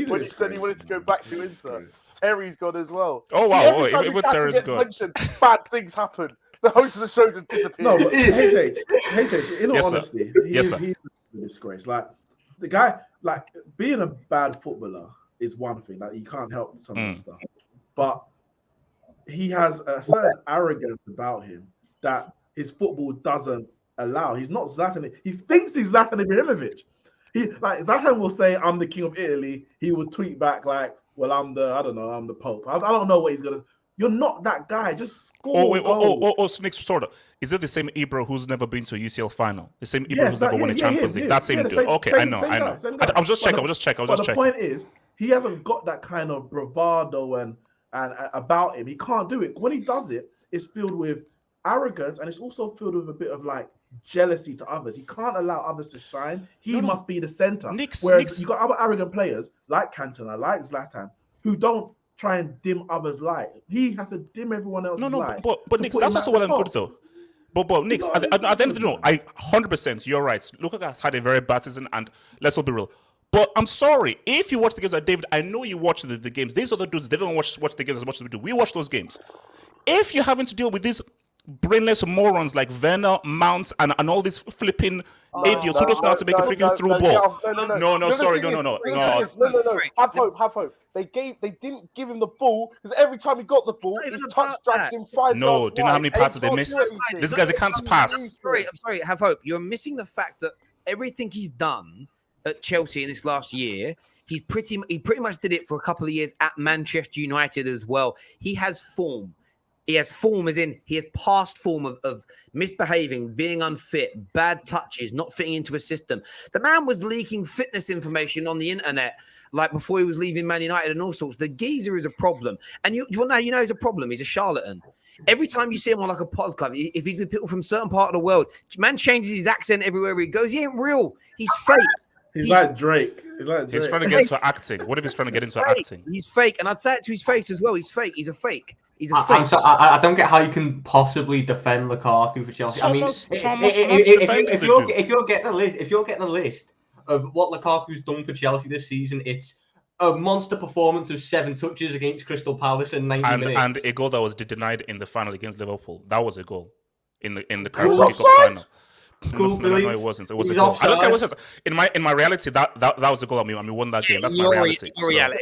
When he said he wanted to go back to Inter. Terry's gone as well. Oh wow! Even Terry's gone. Bad things happen. The host of the show just disappeared. No, but HH, in all honesty, he's a disgrace. Like, the guy, like being a bad footballer is one thing. Like you can't help some of that stuff, but he has a certain arrogance about him that his football doesn't allow. He's not Zlatan. He thinks he's Zlatan Ibrahimovic. He like Zlatan will say, "I'm the king of Italy." He will tweet back like, "Well, I'm the Pope." I don't know what he's gonna. You're not that guy. Just score. So next sort of. Is it the same Ibra who's never been to a UCL final? The same Ibra who's never won a Champions League? That same dude. Okay, I know. I was just checking. But the point is, he hasn't got that kind of bravado and about him. He can't do it. When he does it, it's filled with arrogance, and it's also filled with a bit of like jealousy to others. He can't allow others to shine. He must be the center. Whereas you got other arrogant players like Cantona, like Zlatan, who don't try and dim others' light. He has to dim everyone else's light. But Nick, that's also well and good though. But Nick, at the end of the day, I 100%, you're right. Lukaku has had a very bad season, and let's all be real. But I'm sorry, if you watch the games like David, I know you watch the games. These other dudes, they don't watch the games as much as we do. We watch those games. If you're having to deal with these brainless morons like Werner, Mount, and all these flipping idiots who just know how to make a freaking through ball. No. Have hope. They didn't give him the ball because every time he got the ball, his touch drags him 5 yards. No, do you know how many passes they missed? These guys, they can't pass. I'm sorry, have hope. You're missing the fact that everything he's done at Chelsea in this last year, he pretty much did it for a couple of years at Manchester United as well. He has form. He has form as in he has past form of misbehaving, being unfit, bad touches, not fitting into a system. The man was leaking fitness information on the internet like before he was leaving Man United and all sorts. The geezer is a problem. And you know he's a problem. He's a charlatan. Every time you see him on like a podcast, if he's with people from a certain part of the world, man changes his accent everywhere he goes. He ain't real. He's fake. He's like Drake. He's trying to get into acting. What if he's trying to get into acting? He's fake. And I'd say it to his face as well. He's fake. He's a fake. He's a fake. I'm sorry, I don't get how you can possibly defend Lukaku for Chelsea. If you're getting a list of what Lukaku's done for Chelsea this season, it's a monster performance of 7 touches against Crystal Palace in 90 minutes. And a goal that was denied in the final against Liverpool. That was a goal in the Carabao Cup final. No, it wasn't. It was a goal. I don't care what it says. In my reality, that was a goal. I mean, we won that game. That's my reality. Your reality.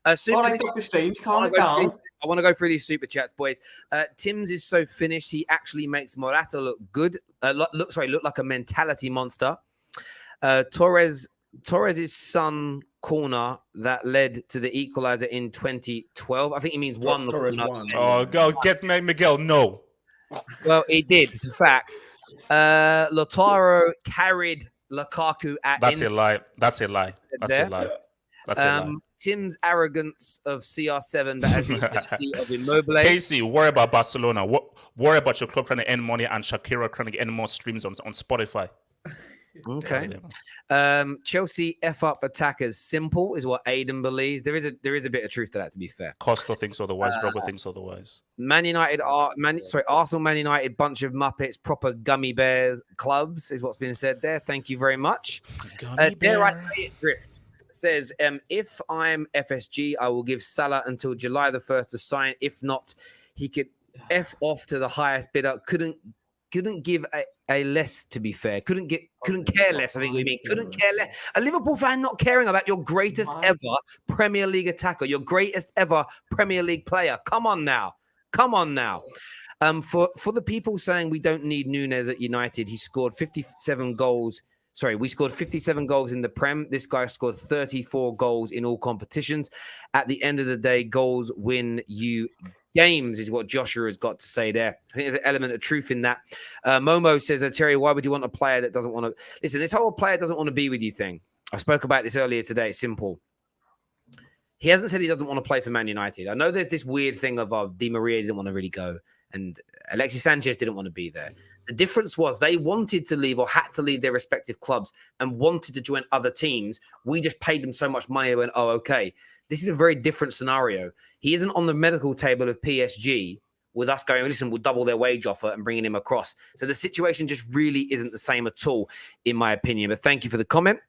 I think the strange calm down. I want to go through these super chats, boys. Tim's is so finished. He actually makes Morata look good. Look like a mentality monster. Torres's son corner that led to the equalizer in 2012. I think he means one. Oh, go get Miguel. No. Well, he did. It's a fact. Lautaro carried Lukaku at. That's a lie. That's a lie. Tim's arrogance of CR7, but has the ability of Immobile. Casey, worry about Barcelona. Worry about your club trying to earn money and Shakira trying to earn more streams on Spotify. Okay. Chelsea F up attackers. Simple is what Aiden believes. There is a bit of truth to that, to be fair. Costa thinks otherwise. Drogba thinks otherwise. Arsenal, Man United, bunch of Muppets, proper gummy bears clubs is what's been said there. Thank you very much. Dare I say it, Drift says, if I'm FSG, I will give Salah until July the 1st to sign. If not, he could F off to the highest bidder. Couldn't give a less, to be fair. Couldn't care less, I think we mean. Couldn't care less. A Liverpool fan not caring about your greatest ever Premier League attacker, your greatest ever Premier League player. Come on now. For the people saying we don't need Nunez at United, he scored 57 goals. Sorry, we scored 57 goals in the Prem. This guy scored 34 goals in all competitions. At the end of the day, goals win you games is what Joshua has got to say there. I think there's an element of truth in that. Momo says, Terry, why would you want a player that doesn't want to... Listen, this whole player doesn't want to be with you thing. I spoke about this earlier today. It's simple. He hasn't said he doesn't want to play for Man United. I know there's this weird thing of Di Maria didn't want to really go and Alexis Sanchez didn't want to be there. The difference was they wanted to leave or had to leave their respective clubs and wanted to join other teams. We just paid them so much money. They went, oh, okay. This is a very different scenario. He isn't on the medical table of PSG with us going, listen, we'll double their wage offer and bringing him across. So the situation just really isn't the same at all, in my opinion. But thank you for the comment.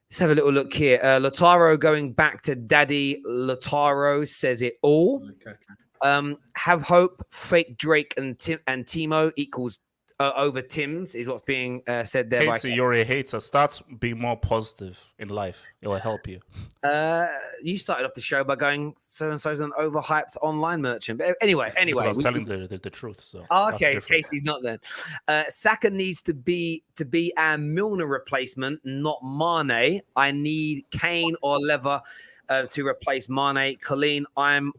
Let's have a little look here. Lautaro going back to Daddy Lautaro says it all. Okay. Have hope, fake Drake and Timo equals over Tim's is what's being said there. Casey, you're a hater. Start being more positive in life. It will help you. You started off the show by going so-and-so's an overhyped online merchant. But anyway. Because I was telling the truth. So okay, Casey's not then. Saka needs to be our Milner replacement, not Mane. I need Kane or Lever to replace Mane. Colleen, I'm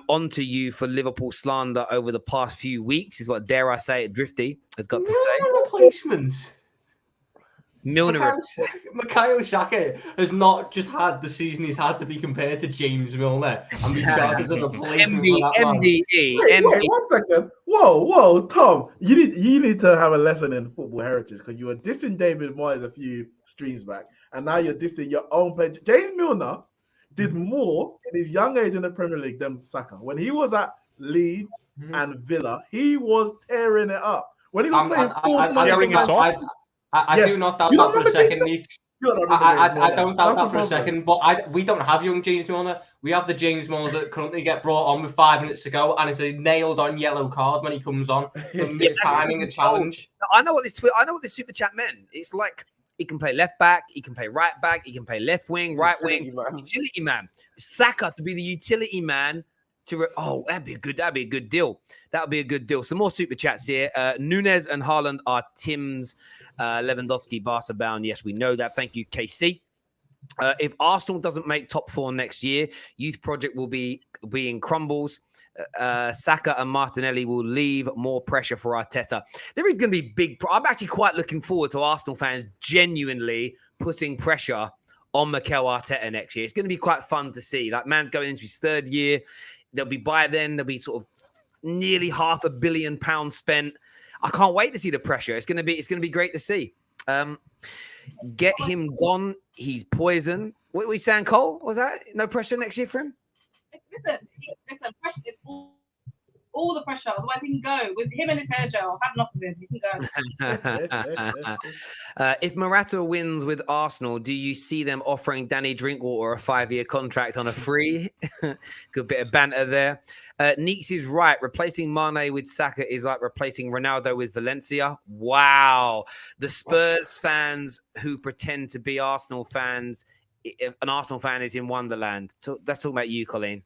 onto you for Liverpool slander over the past few weeks, is what, dare I say it, Drifty has got to say. Replacements. Milner. Mikhail Saka has not just had the season he's had to be compared to James Milner and be charged as a replacement for that man. Wait, 1 second. Whoa, Tom. You need to have a lesson in football heritage, because you were dissing David Moyes a few streams back, and now you're dissing your own player. James Milner did more in his young age in the Premier League than Saka. When he was at Leeds and Villa, he was tearing it up. When he was playing I do not doubt that for a second, Nick. I don't doubt that for a second, but we don't have young James Milner. We have the James Milner that currently get brought on with 5 minutes to go, and it's a nailed-on yellow card when he comes on. Timing a challenge. I know what this super chat meant. It's like he can play left back, he can play right back, he can play left wing, right wing. Utility man. Saka to be the utility man. That'd be a good deal. That would be a good deal. Some more super chats here. Nunez and Haaland are Tim's Lewandowski Barca bound. Yes, we know that. Thank you, KC. If Arsenal doesn't make top 4 next year, youth project will be in crumbles. Saka and Martinelli will leave. More pressure for Arteta. There is going to be big. I'm actually quite looking forward to Arsenal fans genuinely putting pressure on Mikel Arteta next year. It's going to be quite fun to see. Like, man's going into his 3rd year. There'll be sort of nearly £500 million spent. I can't wait to see the pressure. It's going to be great to see. Get him gone. He's poison. What were we saying, Cole? Was that no pressure next year for him? Listen. Pressure is all the pressure. Otherwise, he can go with him and his hair gel. I've had enough of him. He can go. If Morata wins with Arsenal, do you see them offering Danny Drinkwater a 5-year contract on a free? Good bit of banter there. Neeks is right. Replacing Mane with Saka is like replacing Ronaldo with Valencia. Wow. The Spurs fans who pretend to be Arsenal fans, an Arsenal fan is in Wonderland. Let's talk about you, Colleen.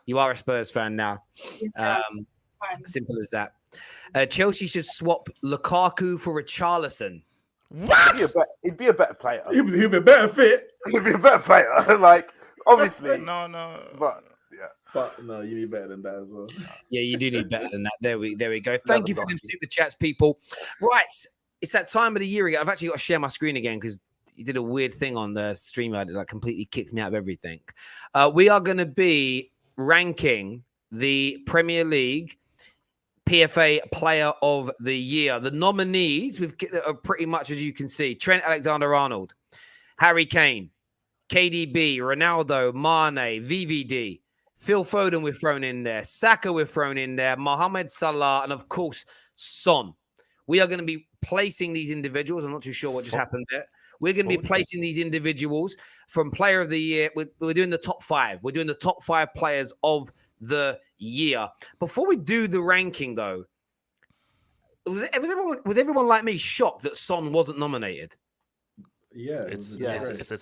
You are a Spurs fan now. Simple as that. Chelsea should swap Lukaku for Richarlison. What? He'd be a better player. He'd be a better fit. He'd be a better player. Like, obviously. No. But no, you need better than that as well. Yeah, you do need better than that. There we go. Thank you for them super chats, people. Right, it's that time of the year again. I've actually got to share my screen again because you did a weird thing on the stream that like completely kicked me out of everything. We are going to be ranking the Premier League PFA Player of the Year. The nominees are pretty much as you can see: Trent Alexander-Arnold, Harry Kane, KDB, Ronaldo, Mane, VVD, Phil Foden we've thrown in there, Saka we've thrown in there, Mohamed Salah, and of course Son. We are going to be placing these individuals. I'm not too sure what just happened there. We're going to be placing these individuals from Player of the Year. We're doing the top 5. We're doing the top 5 players of the year. Before we do the ranking, though, was everyone like me shocked that Son wasn't nominated? Yeah, it's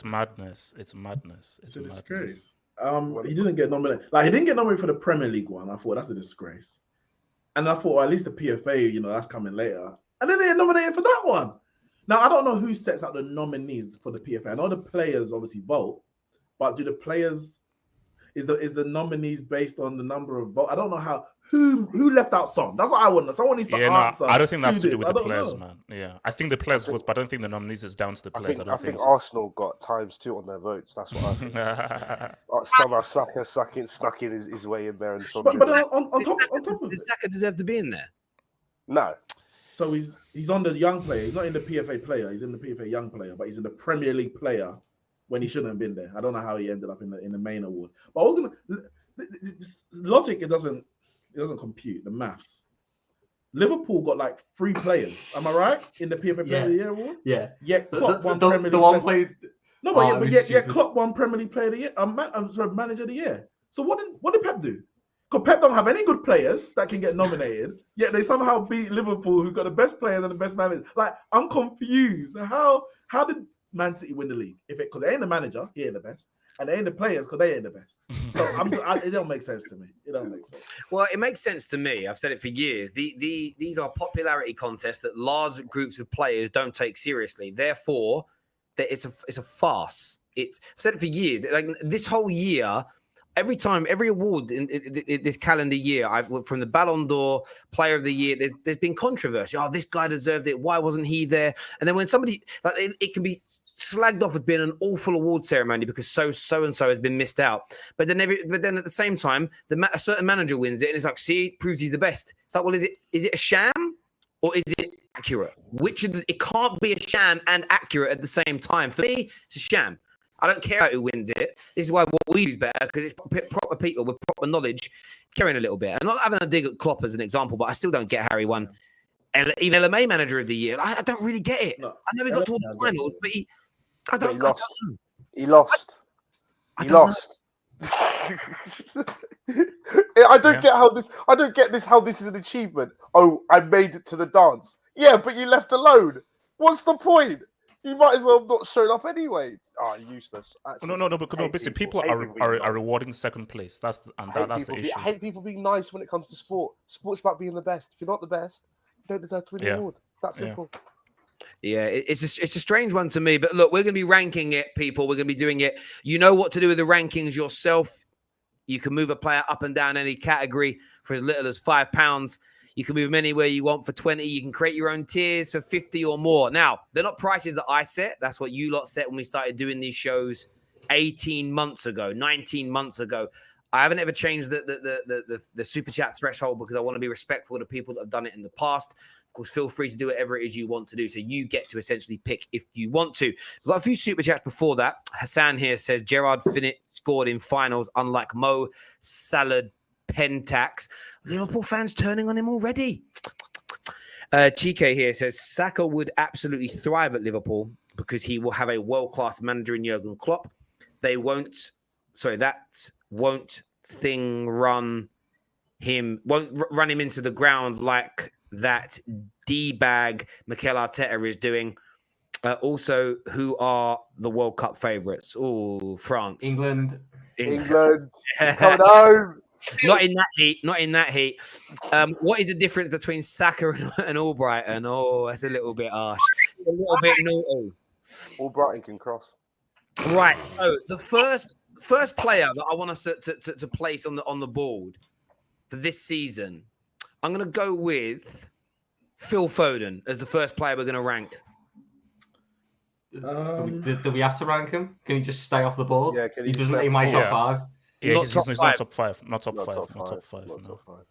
madness. It's madness. It's a disgrace. He didn't get nominated. Like, he didn't get nominated for the Premier League one. I thought that's a disgrace. And I thought, well, at least the PFA, that's coming later. And then they nominated for that one. Now, I don't know who sets out the nominees for the PFA. I know the players obviously vote, but do the players, is the nominees based on the number of votes? I don't know who left out Son. That's what I want. Someone needs to answer. I don't think that's to do with the players, man. Yeah, I think the players vote, but I don't think the nominees is down to the players. I think Arsenal got ×2 on their votes. That's what I think. Somehow Saka snuck in his way in there. And but on top of does Saka deserve to be in there? No. So he's on the young player. He's not in the PFA player. He's in the PFA young player, but he's in the Premier League player when he shouldn't have been there. I don't know how he ended up in the main award. But I was gonna logic. It doesn't compute the maths. Liverpool got like 3 players. Am I right in the PFA Player of the Year award? Yeah. Yet Klopp won Premier League. The one played. No, but Klopp won Premier League Player of the Year. Manager of the Year. So what did Pep do? Because Pep don't have any good players that can get nominated, yet they somehow beat Liverpool, who got the best players and the best managers. Like, I'm confused. How did Man City win the league? Because they ain't the manager, he ain't the best, and they ain't the players because they ain't the best. So it don't make sense to me. It don't make sense. Well, it makes sense to me. I've said it for years. These are popularity contests that large groups of players don't take seriously. Therefore, it's a farce. I've said it for years. Like this whole year. Every award in this calendar year, from the Ballon d'Or, Player of the Year, there's been controversy. Oh, this guy deserved it. Why wasn't he there? And then when somebody like it can be slagged off as being an awful award ceremony because so and so has been missed out. But then at the same time, a certain manager wins it, and it's like, see, proves he's the best. It's like, well, is it a sham or is it accurate? It can't be a sham and accurate at the same time. For me, it's a sham. I don't care who wins it. This is why what we use better, because it's proper people with proper knowledge caring a little bit. I'm not having a dig at Klopp as an example, but I still don't get Harry won even LMA Manager of the Year. I don't really get it. No. I know he got to all the finals, but he lost. He lost. I don't get how this. I don't get this. How this is an achievement. Oh, I made it to the dance. Yeah, but you left alone. What's the point? You might as well have not shown up anyway. Useless. Actually, no. But basically, people are rewarding second place. That's the issue. I hate people being nice when it comes to sport. Sport's about being the best. If you're not the best, you don't deserve to win the award. That's simple. Yeah, it's a strange one to me. But look, we're going to be ranking it, people. We're going to be doing it. You know what to do with the rankings yourself. You can move a player up and down any category for as little as £5. You can move them anywhere you want for 20. You can create your own tiers for 50 or more. Now, they're not prices that I set. That's what you lot set when we started doing these shows 18 months ago, 19 months ago. I haven't ever changed the super chat threshold because I want to be respectful to people that have done it in the past. Of course, feel free to do whatever it is you want to do. So you get to essentially pick if you want to. We've got a few super chats before that. Hassan here says, Gerard Finnitt scored in finals, unlike Mo Salah Pentax. Liverpool fans turning on him already. Chike here says Saka would absolutely thrive at Liverpool because he will have a world-class manager in Jurgen Klopp. That won't run him into the ground like that D-bag Mikel Arteta is doing. Also, who are the World Cup favourites? Oh, France. England. Coming home. Not in that heat. What is the difference between Saka and Albrighton? Oh, that's a little bit harsh. A little bit naughty. Albrighton can cross. Right. So the first player that I want us to place on the board for this season, I'm going to go with Phil Foden as the first player we're going to rank. Do we have to rank him? Can he just stay off the board? Yeah, he doesn't make my top 5. Yeah, he's not top 5. Not top 5.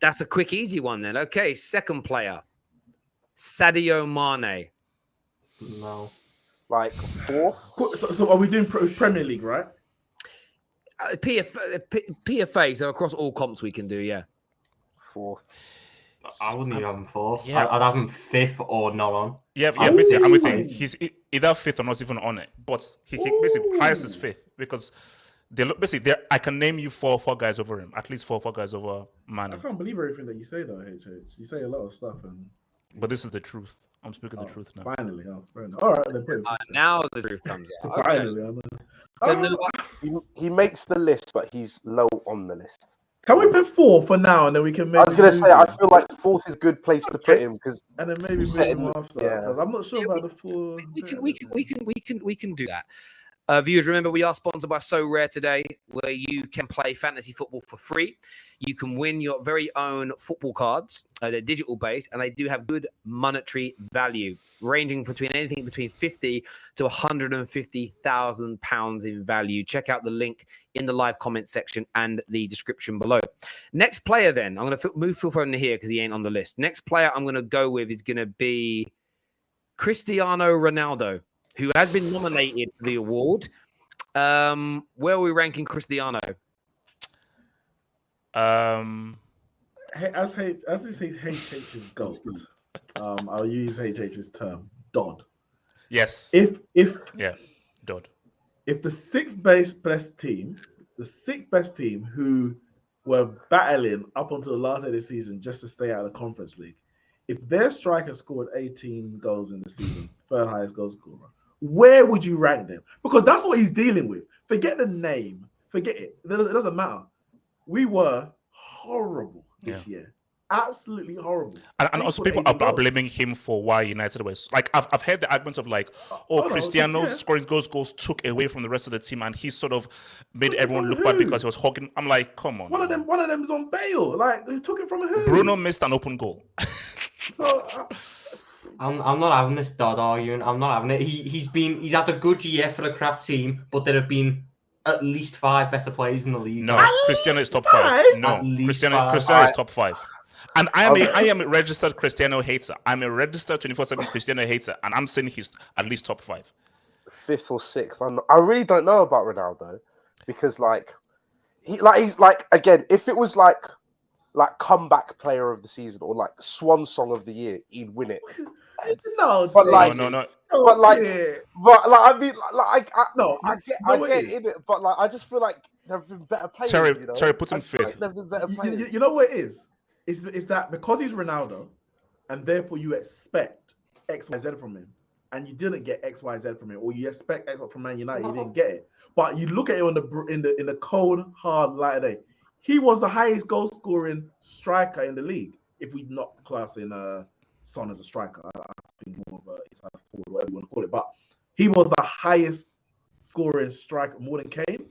That's a quick, easy one then. Okay, second player, Sadio Mane. No. Like fourth? So are we doing Premier League, right? PFA, so across all comps we can do, yeah. Fourth. I wouldn't even have him fourth. Yeah. I'd have him fifth or not on. Yeah, basically, I'm with you. He's either fifth or not even on it. But he basically highest is fifth because I can name you four guys over him. At least four guys over Mane. I can't believe everything that you say though, HH. You say a lot of stuff but this is the truth. I'm speaking the truth now. Finally, fair enough. All right, then. Now the truth comes out. Finally, he makes the list, but he's low on the list. Can we put 4 for now, and then we can maybe... I was going to say, I feel like fourth is a good place to put him because... And then maybe move him after. Yeah. I'm not sure about the 4... We can do that. Viewers, remember we are sponsored by So Rare today, where you can play fantasy football for free. You can win your very own football cards. They're digital based, and they do have good monetary value, ranging between anything between 50 to 150,000 pounds in value. Check out the link in the live comment section and the description below. Next player, then I'm going to move Phil Foden here because he ain't on the list. Next player I'm going to go with is going to be Cristiano Ronaldo, who has been nominated for the award. Where are we ranking Cristiano? As this HH's GOAT, I'll use HH's term, Dodd. Yes. Dodd. If the sixth best team who were battling up until the last day of the season just to stay out of the Conference League. If their striker scored 18 goals in the season, third highest goal scorer, where would you rank them? Because that's what he's dealing with. Forget the name. Forget it. It doesn't matter. We were horrible this year. Absolutely horrible. And also people are blaming him for why United was like I've heard the arguments of like, Cristiano scoring goals took away from the rest of the team and he sort of made everyone look bad because he was hogging. I'm like, come on. One of them is on Bale. Like they took it from who? Bruno missed an open goal. So I'm not having this Dodd arguing. I'm not having it. He's had a good year for a crap team, but there have been at least 5 better players in the league. No, Cristiano is top 5. No, Cristiano is top 5. And I am a registered Cristiano hater. I'm a registered 24/7 Cristiano hater, and I'm saying he's at least top 5. 5th or 6th. I really don't know about Ronaldo because he's again, if it was like comeback player of the season or like swan song of the year, he'd win it. No, but like, no. But like, I mean, like, I get in it, but like, I just feel like there have been better players. Terry, put him 5th. There have been better players. You know what it is? Is that because he's Ronaldo, and therefore you expect X, Y, Z from him, and you didn't get X, Y, Z from him, or you expect X from Man United, you didn't get it. But you look at it in the cold, hard light of day. He was the highest goal scoring striker in the league. If we not classing Son as a striker, I think more of a inside forward, whatever you want to call it. But he was the highest scoring striker, more than Kane,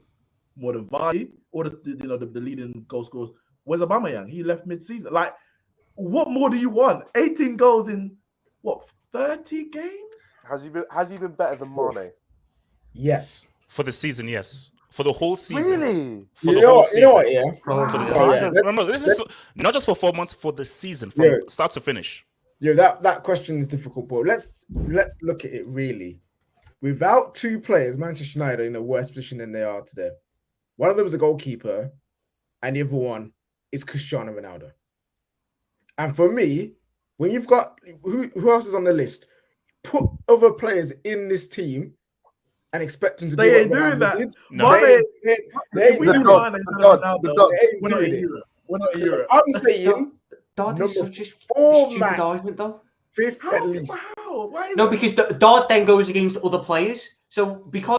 more than Vardy, or the leading goal scorers. Where's Aubameyang? He left mid-season. Like, what more do you want? 18 goals in, 30 games? Has he been better than Mane? Yes. For the season, yes. For the whole season. Really? For the whole season. Yeah. For the season. Remember, this is not just for 4 months, for the season, from start to finish. Yeah, that question is difficult, but let's look at it really. Without 2 players, Manchester United are in a worse position than they are today. One of them is a goalkeeper, and the other one is Cristiano Ronaldo. And for me, when you've got who else is on the list, put other players in this team and expect them to do what Ronaldo did. No. They ain't doing it. We're not in Europe. I'm saying Dodd is such a 4 stupid max, argument, though. 5th at least. No, because Dodd then goes against other players. So because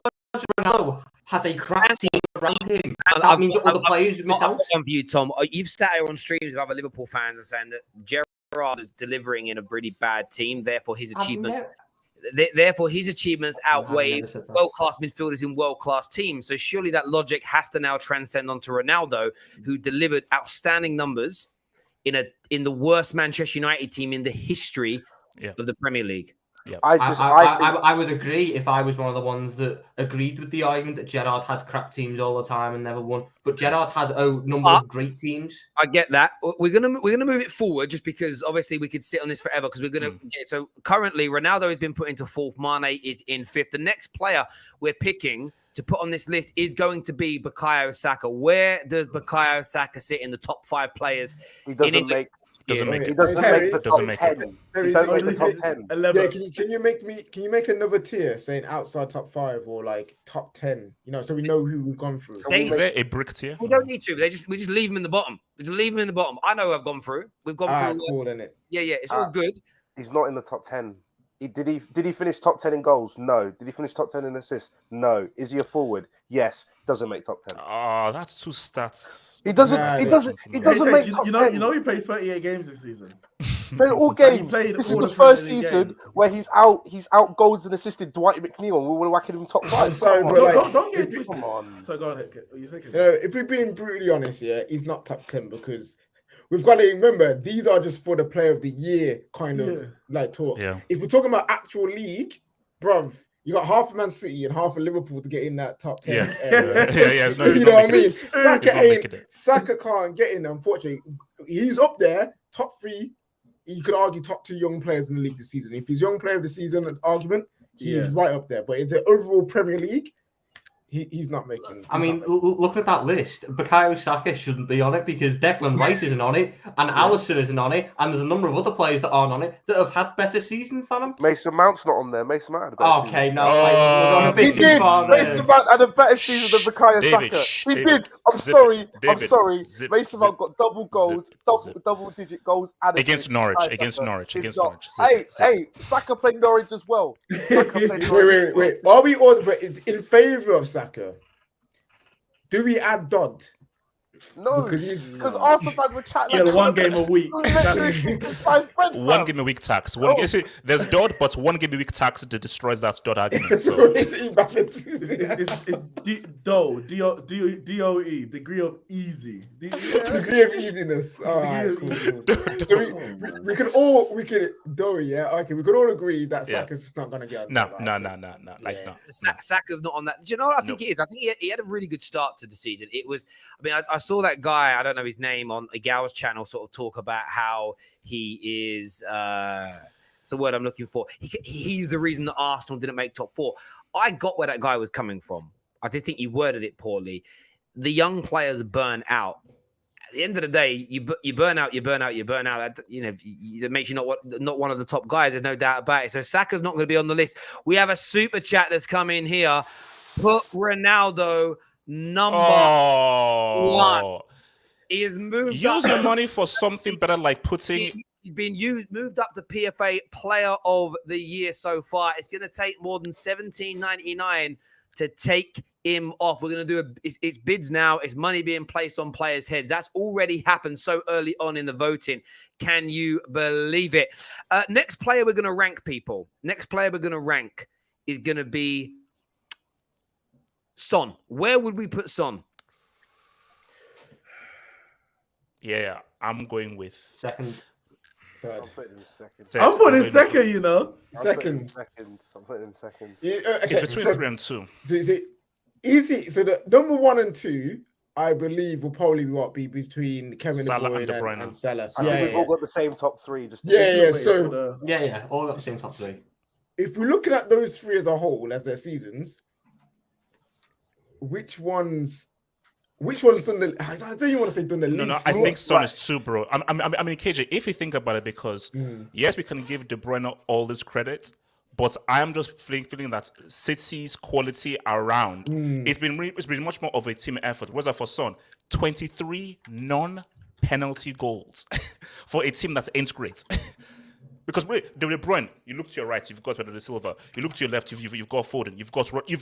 Ronaldo has a crap team around him, that means other players miss out. One for you, Tom. You've sat here on streams with other Liverpool fans and saying that Gerrard is delivering in a really bad team, therefore his achievements outweigh world-class midfielders in world-class teams. So surely that logic has to now transcend onto Ronaldo, who delivered outstanding numbers in the worst Manchester United team in the history of the Premier League. Yeah, I would agree if I was one of the ones that agreed with the argument that Gerrard had crap teams all the time and never won. But Gerrard had a number of great teams. I get that. We're gonna move it forward just because obviously we could sit on this forever because we're gonna get so currently Ronaldo has been put into 4th, Mane is in 5th. The next player we're picking to put on this list is going to be Bukayo Saka. Where does Bukayo Saka sit in the top 5 players? He doesn't make Doesn't make He it. doesn't make the top Doesn't make 10. it. He doesn't make the top 10. 11. Yeah, can you make another tier saying outside top 5 or like top 10? You know, so we know who we've gone through. Is there a brick tier? We don't need to. We just leave them in the bottom. Just leave them in the bottom. I know who I've gone through. We've gone through. Cool, isn't it? Yeah. It's all good. He's not in the top 10. Did he finish top 10 in goals? No. Did he finish top 10 in assists? No. Is he a forward? Yes. Doesn't make top 10. Oh, that's 2 stats. He doesn't make top 10. You know he played 38 games this season. Played all games. This is the first season where he's out goals and assisted Dwight McNeil and we're whacking him top 5. Sorry, but don't get twisted. Come on. So go ahead. You say if we're being brutally honest, he's not top 10 because we've got to remember these are just for the player of the year kind of like talk. Yeah. If we're talking about actual league, bruv, you got half of Man City and half of Liverpool to get in that top 10. Yeah. No, you know what I mean? Saka Saka can't get in, unfortunately. He's up there, top 3. You could argue top 2 young players in the league this season. If he's young player of the season, an argument, he's right up there. But it's an overall Premier League. He's not making. I mean, look at that list. Bukayo Saka shouldn't be on it because Declan Rice isn't on it, and Alisson isn't on it, and there's a number of other players that aren't on it that have had better seasons than him. Mason Mount's not on there. Mason Mount had a better season. Okay, no, we're going a bit He too did. far there. Mason Mount had a better season than Bukayo Saka. He did. I'm sorry. Mason Mount got double goals, double-digit goals, and against Norwich. Hey, Saka played Norwich as well. Wait. Are we all in favour of Saka? Do we add Dodd? No, because Arsenal fans were chatting. Yeah, 1 game a week. 1 game a week tax. There's Dodd, but 1 game a week tax that destroys that Dodd argument. So. It's DOE, degree of easy. Degree of easiness. All right, cool. So we can Doe, yeah. Okay, we could all agree that Saka's just not gonna get. No. Saka's not on that. Do you know what I think it is? I think he had a really good start to the season. It was. I mean, I saw that guy. I don't know his name on Gal's channel. Sort of talk about how he is. It's the word I'm looking for. He's the reason that Arsenal didn't make top 4. I got where that guy was coming from. I did think he worded it poorly. The young players burn out. At the end of the day, you burn out. That, that makes you not one of the top guys. There's no doubt about it. So Saka's not going to be on the list. We have a super chat that's come in here. Put Ronaldo number 1. He has moved. Use your money for something better, like putting. He's been moved up to PFA Player of the Year so far. It's going to take more than $17.99 to take him off. We're going to do it's bids now. It's money being placed on players' heads. That's already happened so early on in the voting. Can you believe it? Next player we're going to rank, people. Next player we're going to rank is going to be Son. Where would we put Son? Yeah, I'm going with second. Third. I'm putting him second. I'm putting him second, you know. Second. I'm putting him second. Yeah, okay. It's between 3 and 2. So is it easy? So the number 1 and 2, I believe, will probably be between Kevin Salah De Bruyne and Salah. I think we've all got the same top 3. So all got the same top 3. If we're looking at those 3 as a whole, as their seasons, which one's done the? I don't even want to say done the least. No, I think Son is 2, bro. I mean, KJ, if you think about it, because yes, we can give De Bruyne all this credit, but I am just feeling that City's quality around it's been much more of a team effort. Whereas for Son, 23 non-penalty goals for a team that ain't great. Because De Bruyne, you look to your right, you've got Bernardo Silva. You look to your left, you've got Foden. You've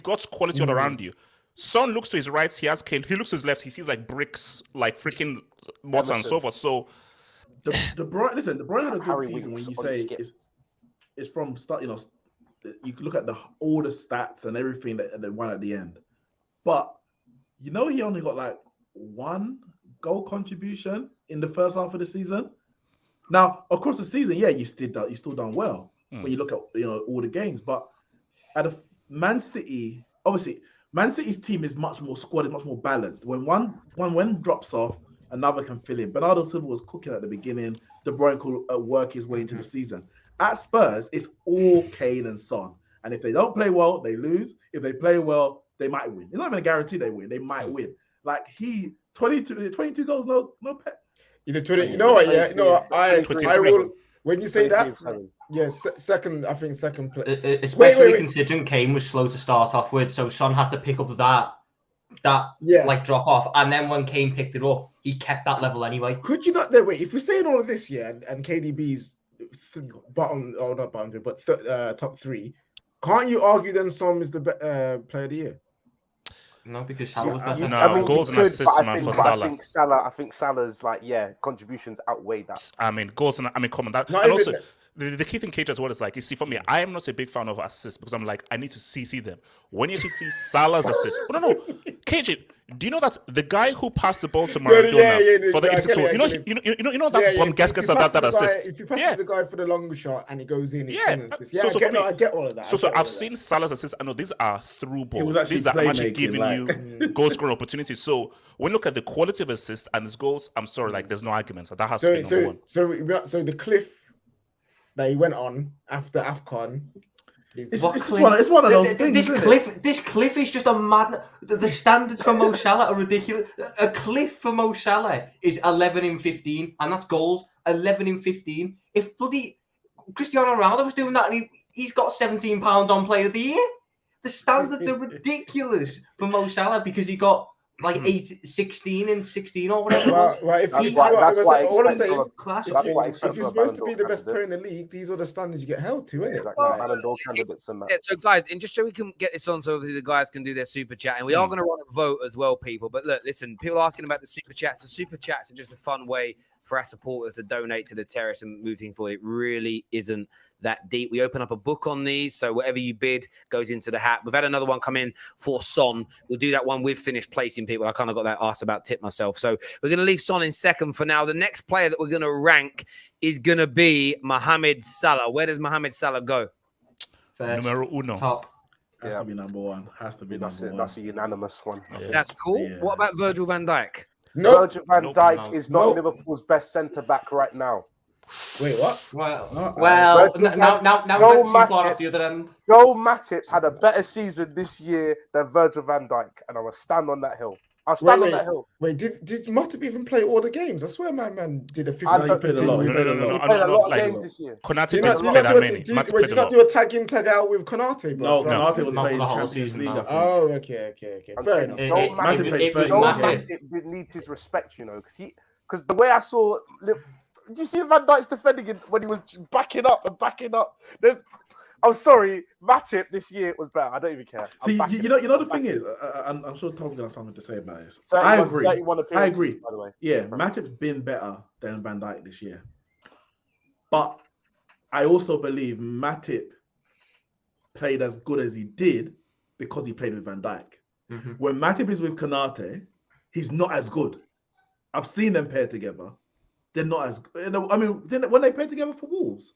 got quality all around you. Son looks to his right, he has Kane. He looks to his left, he sees like bricks, like freaking mods and so forth. So, De Bruyne had a good season when you say it's from start. You know, you look at all the stats and everything that they won at the end. But he only got like 1 goal contribution in the first half of the season. Now, across the season, you still done well when you look at all the games. But at Man City, obviously. Man City's team is much more squad, much more balanced. When one drops off, another can fill in. Bernardo Silva was cooking at the beginning. De Bruyne could work his way into the season. At Spurs, it's all Kane and Son. And if they don't play well, they lose. If they play well, they might win. It's not even a guarantee they win. They might win. Like 22 goals, no pet. I will. When you say that, second. I think second place. Especially considering Kane was slow to start off with, so Son had to pick up that like drop off, and then when Kane picked it up, he kept that level anyway. Could you not? Wait, if we're saying all of this, and KDB's bottom, or not bottom 3, but top 3, can't you argue then Son is the player of the year? No, because Salah was better. No, goals and assists, man, for Salah. I think Salah's contributions outweigh that. I mean, goals and come on that. And also, the key thing, KJ, as well is like, you see, for me, I am not a big fan of assists because I'm like, I need to see them. When you actually see Salah's assist, no, KJ, do you know that the guy who passed the ball to Maradona for the Institute, you know that one gets that assist. If you pass the guy for the long shot and he goes in, I get all of that. So I've seen Salah's assist. I know these are through balls. These are actually giving you goal scoring opportunities. So when you look at the quality of assist and his goals, I'm sorry, like there's no argument. So that has to be number 1. So the cliff that he went on after AFCON, It's one of those things. This cliff is just a mad. The standards for Mo Salah are ridiculous. A cliff for Mo Salah is 11 in 15, and that's goals. 11 in 15. If bloody Cristiano Ronaldo was doing that, and he's got £17 on Player of the Year, the standards are ridiculous for Mo Salah because he got like 16 and 16 or whatever. If you're supposed to be the best player in the league, these are the standards you get held to, isn't it? So, guys, and just so we can get this on, so obviously the guys can do their super chat, and we are going to run a vote as well, people. But look, listen, people are asking about the super chats. The super chats are just a fun way for our supporters to donate to the Terrace and move things forward. It really isn't that deep. We open up a book on these, so whatever you bid goes into the hat. We've had another one come in for Son. We'll do that one with finished placing people. I kind of got that asked about tip myself. So we're going to leave Son in second for now. The next player that we're going to rank is going to be Mohamed Salah. Where does Mohamed Salah go? First, Numero uno. Top. Has to be number one. Has to be number one. That's a unanimous one. Yeah. That's cool. Yeah. What about Virgil van Dijk? No. Virgil van Dijk is not Liverpool's best centre back right now. Wait, what? Well, now we're too far off the other end. Joel Matip had a better season this year than Virgil van Dijk, and I will stand on that hill. I'll stand on that hill. Wait, did Matip even play all the games? I swear my man did a 50. He played a lot. He played a lot of games this year. Konate didn't play that many. Did you not do a tag in, tag out with Konate, bro? No, Konate was Not playing for the whole Champions season, League. no. Oh, okay. Fair enough. Joel Matip needs his respect, you know, because the way I saw... Did you see Van Dijk's defending it when he was backing up? I'm sorry, Matip this year was better. I don't even care. See, you know the thing is, I'm sure Tom's gonna have something to say about this. I agree. I agree. By the way, yeah, Matip's been better than Van Dijk this year, but I also believe Matip played as good as he did because he played with Van Dijk. Mm-hmm. When Matip is with Konate, he's not as good. I've seen them pair together. They're not as good. I mean, when they played together for Wolves.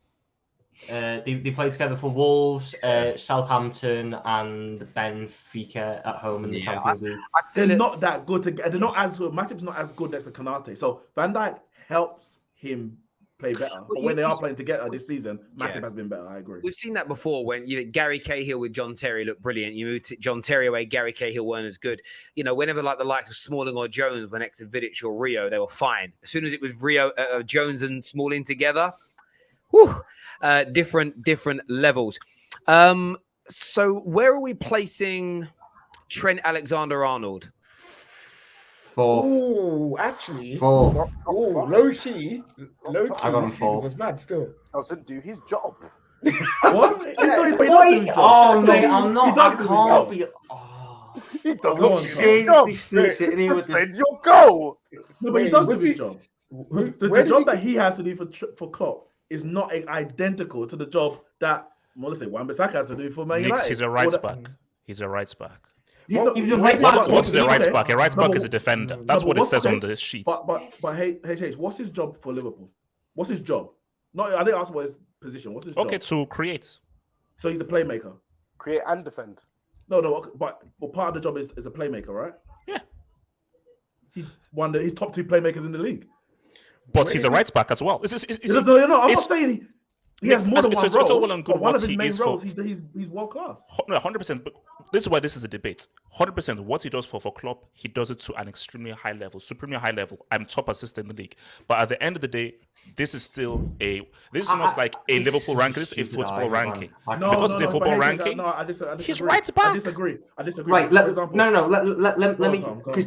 They played together for Wolves, Southampton, and Benfica at home in the Champions League. They're not that good together. They're not as good. Matip's not as good next to Konate. So Van Dijk helps him play better. But when they are playing together this season, Matip has been better. I agree. We've seen that before when Gary Cahill with John Terry looked brilliant. You moved John Terry away, Gary Cahill weren't as good. You know, whenever like the likes of Smalling or Jones were next to Vidic or Rio, they were fine. As soon as it was Jones and Smalling together, whew, different levels. So where are we placing Trent Alexander-Arnold? Oh, actually, Fourth. Low key. I got him fourth. Was mad still. Doesn't do his job. What? Oh, mate, I'm not. I can't be. Oh. He does Go not on, do his job. Sitting here with this. Defend your goal. No, but he does do his job. The job that he has to do for Klopp is not identical to the job that, well, let's say, Wan-Bissaka has to do for Man United. He's a right back. He's a right back. What is a right back? A right back is a defender. That's what it says on the sheet. But hey, what's his job for Liverpool? What's his job? No, I didn't ask what his position. What's his job? Okay, to create. So he's the playmaker. Create and defend. No, but part of the job is a playmaker, right? Yeah. He's top 2 playmakers in the league. But he's a right back as well. I'm not saying he has more than one role. All well and good but one of what his he main is roles, for. he's world class. No, 100%. But this is why this is a debate. 100%. What he does for Klopp, he does it to an extremely high level, supremely high level. I'm top assist in the league. But at the end of the day, this is still this is not like a Liverpool ranking. This is a football ranking. Because it's a football ranking. I disagree. He's right back. I disagree. Right. Let me, because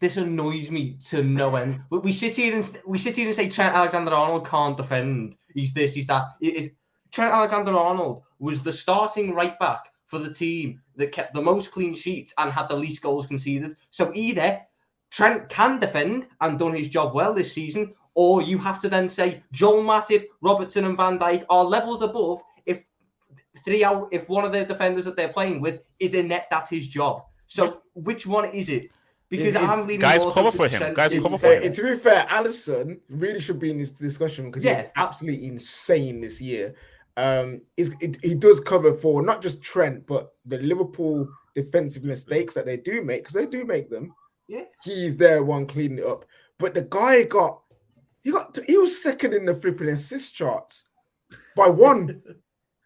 this annoys me to no end. We sit here and say Trent Alexander-Arnold can't defend. He's this. He's that. Trent Alexander-Arnold was the starting right back for the team that kept the most clean sheets and had the least goals conceded. So either Trent can defend and done his job well this season, or you have to then say Joel Matip, Robertson, and Van Dijk are levels above. If one of the defenders that they're playing with is in net, that's his job. So which one is it? Because I'm leaning guys more cover to for him. Trent. To be fair, Alisson really should be in this discussion because he's absolutely insane this year. He does cover for not just Trent, but the Liverpool defensive mistakes that they do make, because they do make them. Yeah, he's there one cleaning it up. But the guy he was second in the flipping assist charts by one.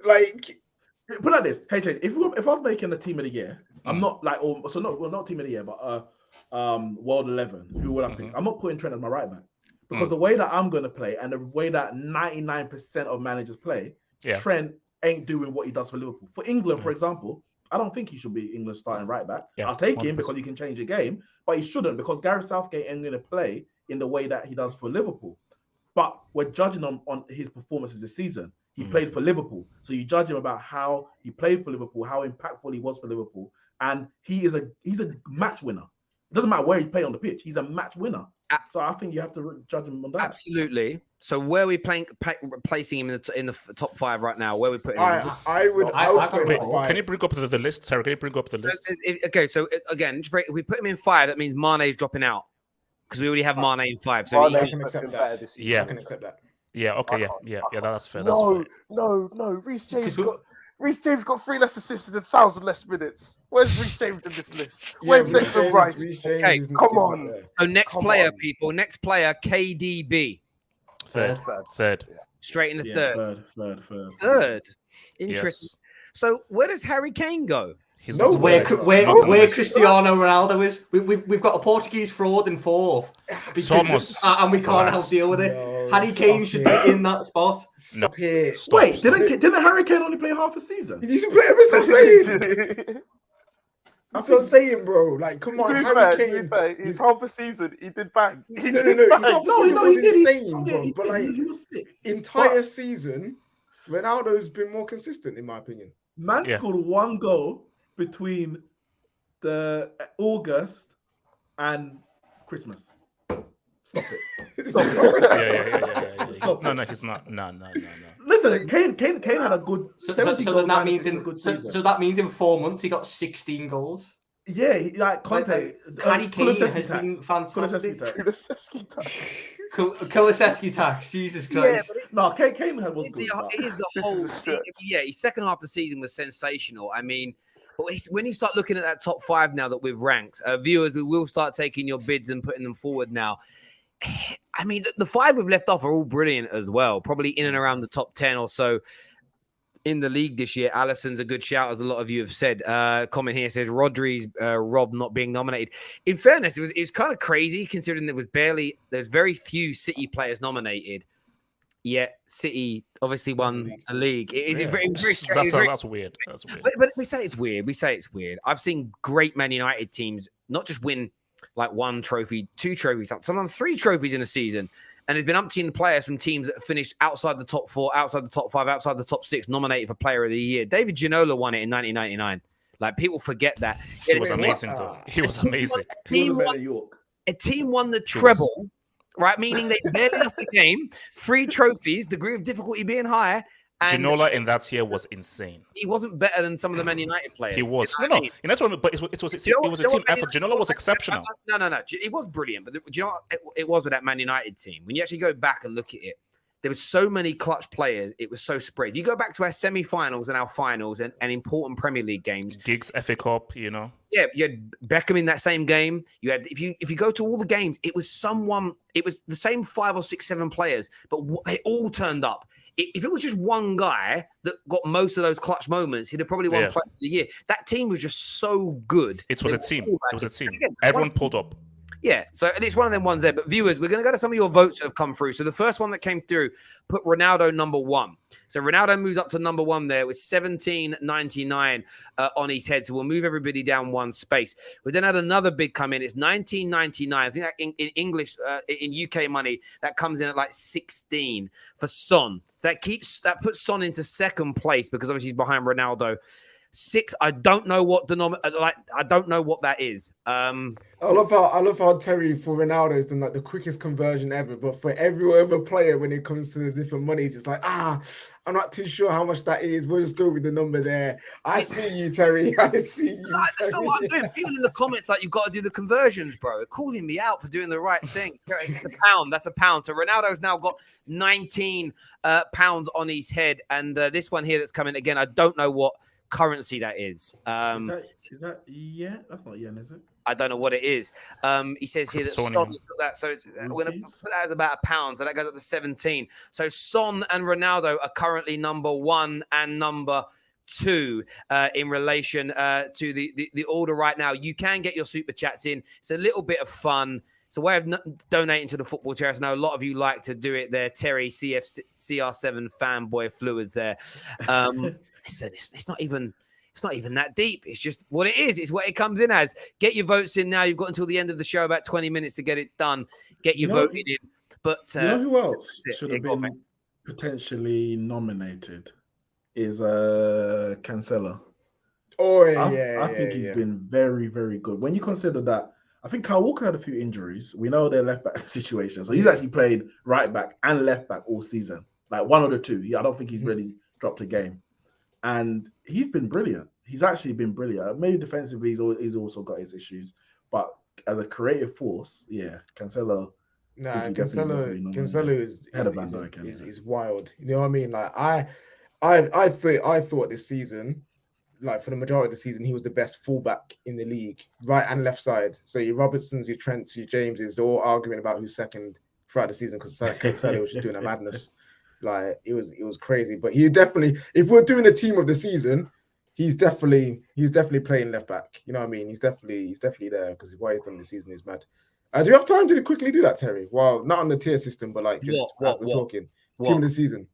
Like Put it like this, HH, if I was making a team of the year, I'm not like, not team of the year, but World 11, who would I pick? I'm not putting Trent as my right back because the way that I'm going to play and the way that 99% of managers play, Trent ain't doing what he does for Liverpool. For England, for example, I don't think he should be England's starting right back. I'll take him because he can change the game, but he shouldn't because Gareth Southgate ain't going to play in the way that he does for Liverpool. But we're judging on his performances this season. He played for Liverpool. So you judge him about how he played for Liverpool, how impactful he was for Liverpool. And he's a match winner. It doesn't matter where he played on the pitch. He's a match winner. So I think you have to judge him on that. Absolutely. So where are we placing him in the top 5 right now? Where are we putting him? I would put him in 5. Can you bring up the list, Sarah? Can you bring up the list? Okay, so again, if we put him in 5, that means Mane's dropping out because we already have Mane in 5. So I can accept that. I can accept that. Yeah. Okay. Yeah. That's fair. No. Reece James got 3 less assists and 1,000 less minutes. Where's Reece James in this list? Where's Declan Rice? Okay, come on. So next player, people. Next player, KDB. Third. Straight in the third. Third. Interesting. Yes. So where does Harry Kane go? He's where Cristiano Ronaldo is. We've got a Portuguese fraud in 4th, and we can't help deal with it. Harry Kane should be in that spot. Stop here. Wait, didn't Harry Kane only play half a season? He didn't play every season. That's what I'm saying, bro. Like, come on, Harry Kane. He's half a season. He did bang. No. He did insane, bro. But like, he was sick. Entire season, Ronaldo's been more consistent, in my opinion. Man scored 1 goal between the August and Christmas. Stop it. Stop it. Yeah. No, he's not. No. Listen, Kane had a good. So that means in 4 months he got 16 goals. Yeah, like Conte. Harry Kane has been fantastic. Kulusevski tax. Jesus Christ. Kane was good. It is the whole. Yeah, his second half of the season was sensational. I mean, but when you start looking at that top 5 now that we've ranked, viewers, we will start taking your bids and putting them forward now. I mean, the 5 we've left off are all brilliant as well. Probably in and around the top 10 or so in the league this year. Alisson's a good shout, as a lot of you have said. Comment here says Rodri's Rob not being nominated. In fairness, it was kind of crazy considering there's very few City players nominated. Yet City obviously won the league. It's very that's weird. That's weird. But we say it's weird. I've seen great Man United teams not just win like 1 trophy, 2 trophies, sometimes 3 trophies in a season. And there's been umpteen players from teams that have finished outside the top 4, outside the top 5, outside the top 6, nominated for Player of the Year. David Ginola won it in 1999. Like, people forget that. He was amazing, though. He was amazing. A team won the treble, right? Meaning they barely lost the game. 3 trophies, degree of difficulty being higher. And Ginola in that year was insane. He wasn't better than some of the Man United players. He was. No. That's what. But it was a team effort. Ginola was exceptional. No. It was brilliant. But do you know what it was with that Man United team? When you actually go back and look at it, there were so many clutch players. It was so spread. You go back to our semi-finals and our finals and important Premier League games. Giggs, FA Cup, you know. Yeah, you had Beckham in that same game. You had if you go to all the games, it was the same 5 or 6, 7 players, but they all turned up. If it was just one guy that got most of those clutch moments, he'd have probably won Player of the Year. That team was just so good. It was a team. Everyone pulled up. Yeah, so it's one of them ones there. But viewers, we're going to go to some of your votes that have come through. So the first one that came through put Ronaldo number 1. So Ronaldo moves up to number 1 there with 17.99 on his head. So we'll move everybody down 1 space. We then had another bid come in. It's 19.99. I think that in English, in UK money, that comes in at like 16 for Son. So that puts Son into 2nd place because obviously he's behind Ronaldo. 6. I don't know what I don't know what that is. I love how Terry for Ronaldo has done like the quickest conversion ever. But for every other player, when it comes to the different monies, it's like I'm not too sure how much that is. We'll still with the number there. I see you, Terry. I see you. That's not what I'm doing. People in the comments like you've got to do the conversions, bro. They're calling me out for doing the right thing. It's a pound. That's a pound. So Ronaldo's now got 19 pounds on his head, and this one here that's coming again. I don't know what currency that is. Is that yen? That's not yen, is it? I don't know what it is. He says here that Son's got that. So we're going to put that as about £1. So that goes up to 17. So Son and Ronaldo are currently number 1 and number 2 in relation to the order right now. You can get your super chats in. It's a little bit of fun. It's a way of donating to the Football Terrace. I know a lot of you like to do it there. Terry, CR7 fanboy fluids there. It's not even that deep. It's just what it is. It's what it comes in as. Get your votes in now. You've got until the end of the show, about 20 minutes to get it done. Get your voting in. But you know who else should have been potentially nominated is Cancelo. Oh I think he's been very, very good. When you consider that, I think Kyle Walker had a few injuries. We know their left back situation, so he's actually played right back and left back all season, like one of the two. I don't think he's really dropped a game, and he's been brilliant. He's actually been brilliant. Maybe defensively, he's also got his issues, but as a creative force, Cancelo. Nah, Cancelo is wild. You know what I mean? Like I thought this season, like for the majority of the season, he was the best fullback in the league, right and left side. So your Robertsons, your Trents, your Jameses, they're all arguing about who's second throughout the season because Cancelo was just doing a madness. Like it was crazy. But he definitely, if we're doing a team of the season, he's definitely playing left back. You know what I mean? He's definitely there because what he's done this season is mad. Do you have time to quickly do that, Terry? Well, not on the tier system, but like just as we're talking. Team of the season.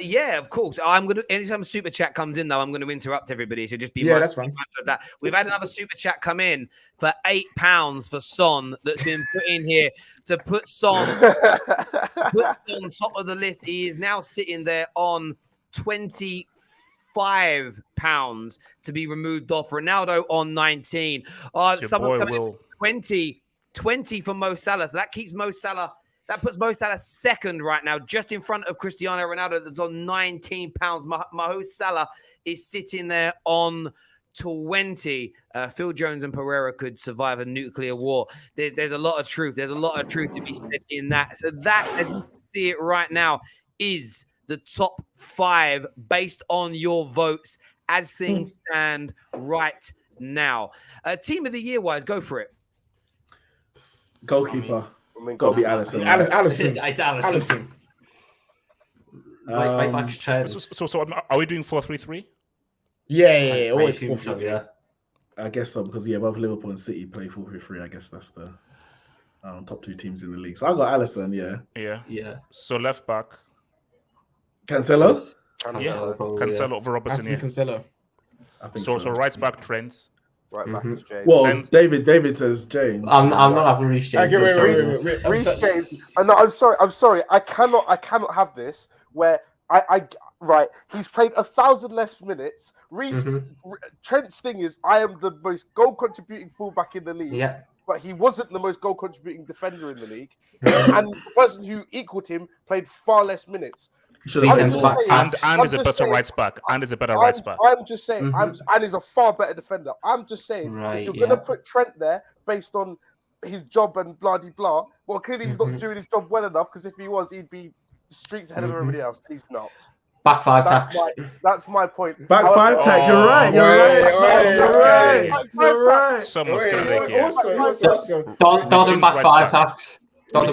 Yeah, of course. I'm gonna. Anytime super chat comes in, though, I'm going to interrupt everybody. So just be that's fine. Of that. We've had another super chat come in for £8 for Son that's been put in here to put Son top of the list. He is now sitting there on £25 to be removed off. Ronaldo on 19. Someone's coming in 20 for Mo Salah. So that keeps Mo Salah. That puts Mo Salah second right now, just in front of Cristiano Ronaldo. That's on £19. Mo Salah is sitting there on 20. Phil Jones and Pereira could survive a nuclear war. There's a lot of truth. There's a lot of truth to be said in that. So that, as you can see it right now, is the top 5 based on your votes as things stand right now. Team of the year wise, go for it. Goalkeeper. Got to be Alisson. Alisson. Right back's Trent. So are we doing 4-3-3? Yeah, always 4-3-3. Yeah. I guess so because both Liverpool and City play 4-3-3. I guess that's the top 2 teams in the league. So I got Alisson. Yeah. So left back. Cancelo. Cancelo over Robertson. Cancelo. I think so right back Trent. Right back is James. Well, David says James. I'm not having Reece James. Okay, wait. Reece James. No, I'm sorry. I cannot have this where right. He's played 1,000 less minutes. Trent's thing is, I am the most goal contributing fullback in the league. Yeah. But he wasn't the most goal contributing defender in the league. And the person who equaled him played far less minutes. And is a better right back. And is a better right back. I'm just saying, and is a far better defender. I'm just saying, if you're going to put Trent there based on his job and blah de blah, well, clearly he's not doing his job well enough because if he was, he'd be streets ahead of everybody else. He's not. Back 5 tax. That's my point. Back 5 tax. You're right. Someone's going to make it. Also, Dodden back 5 tax. But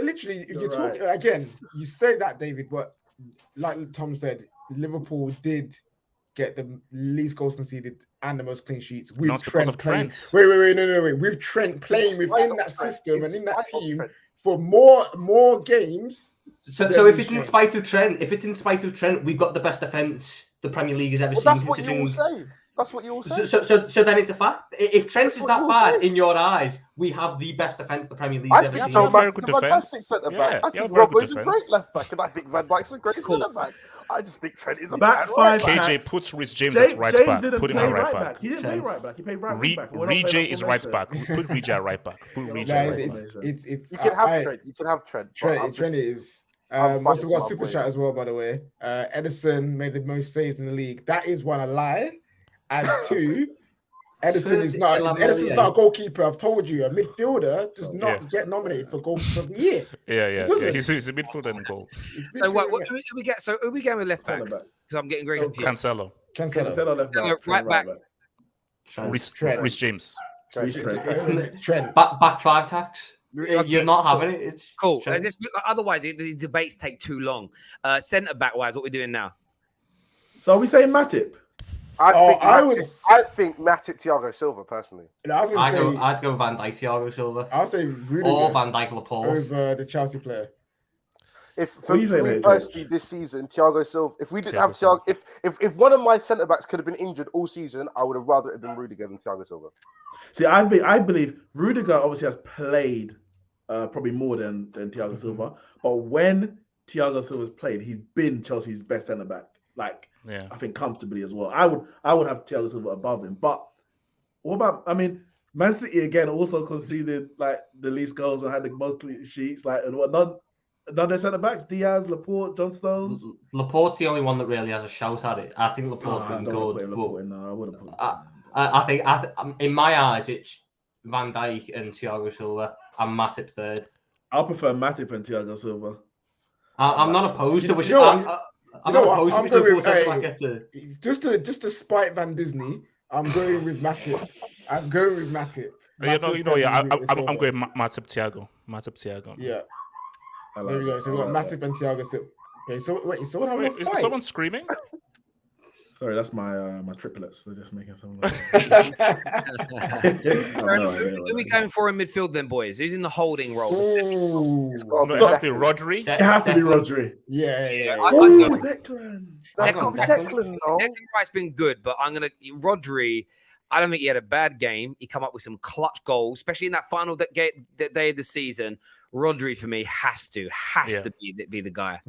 literally, if you're talking again, you say that, David, but like Tom said, Liverpool did get the least goals conceded and the most clean sheets with Trent playing. Wait. With Trent playing within that system and in that team for more games. So if it's in spite of Trent, we've got the best defense the Premier League has ever seen. That's what you all say. That's what you all say. So then it's a fact. If Trent is that bad in your eyes, we have the best defense the Premier League has ever seen. I think Matt's a fantastic centre back. I think Robbo's a great left back, and I think Van Dijk's a great centre back. I just think Trent is a back bad 5. KJ puts Reece James as right back. Put him at right back. He didn't play right back. He played right back. Rejay is right back. Put Rejay at right back. It's you can have Trent. You can have Trent. Trent is. Also got a super chat as well, by the way. Edison made the most saves in the league. That is one, a lie. And 2, Edison's not a goalkeeper. I've told you, a midfielder does not get nominated for goalkeeper of the year. Yeah. He's a midfielder and goal. So what do we get? So who we going with left back? Because I'm getting very confused. Cancelo left back. Right back. Reece James. Trent. Back 5 tax. You're not having it. It's Cool. shame. Otherwise, the debates take too long. Centre back wise, what we're doing now? So are we saying Matip? I think Matip, Thiago Silva personally. I was I'd going to say, I'd go Van Dijk, Thiago Silva, I'll say or Rudiger Van Dijk, Laporte. over the Chelsea player. For me personally, this season, Thiago Silva. If we didn't have Thiago, if one of my centre backs could have been injured all season, I would have rather it have been Rudiger than Thiago Silva. See, I believe Rudiger obviously has played probably more than Thiago Silva, but when Thiago Silva's played, he's been Chelsea's best centre back. Like, I think comfortably as well. I would have Thiago Silva above him. But what about? I mean, Man City again also conceded like the least goals and had the most clean sheets. Like, and what none of their centre backs: Diaz, Laporte, John Stones. Laporte's the only one that really has a shout at it. I think Laporte's been good. No, I wouldn't put. I think in my eyes, it's Van Dijk and Thiago Silva and Matip third. I prefer Matip and Thiago Silva. I'm not opposed to which. I'm not opposed to which I get to. Just to spite Van Disney, I'm going with Matip. I'm going with Matip. I'm going Matip Thiago. Yeah. There we go. So we got Matip and Thiago Silva. Okay, so wait, so what have Is someone screaming? Sorry, that's my triplets. They're just making some. Who are we going for in midfield then, boys? Who's in the holding role? It has to be Rodri. It has to be Rodri. Yeah. Declan. Declan Rice's been good, but Rodri. I don't think he had a bad game. He come up with some clutch goals, especially in that final that day of the season. Rodri for me has to be the guy.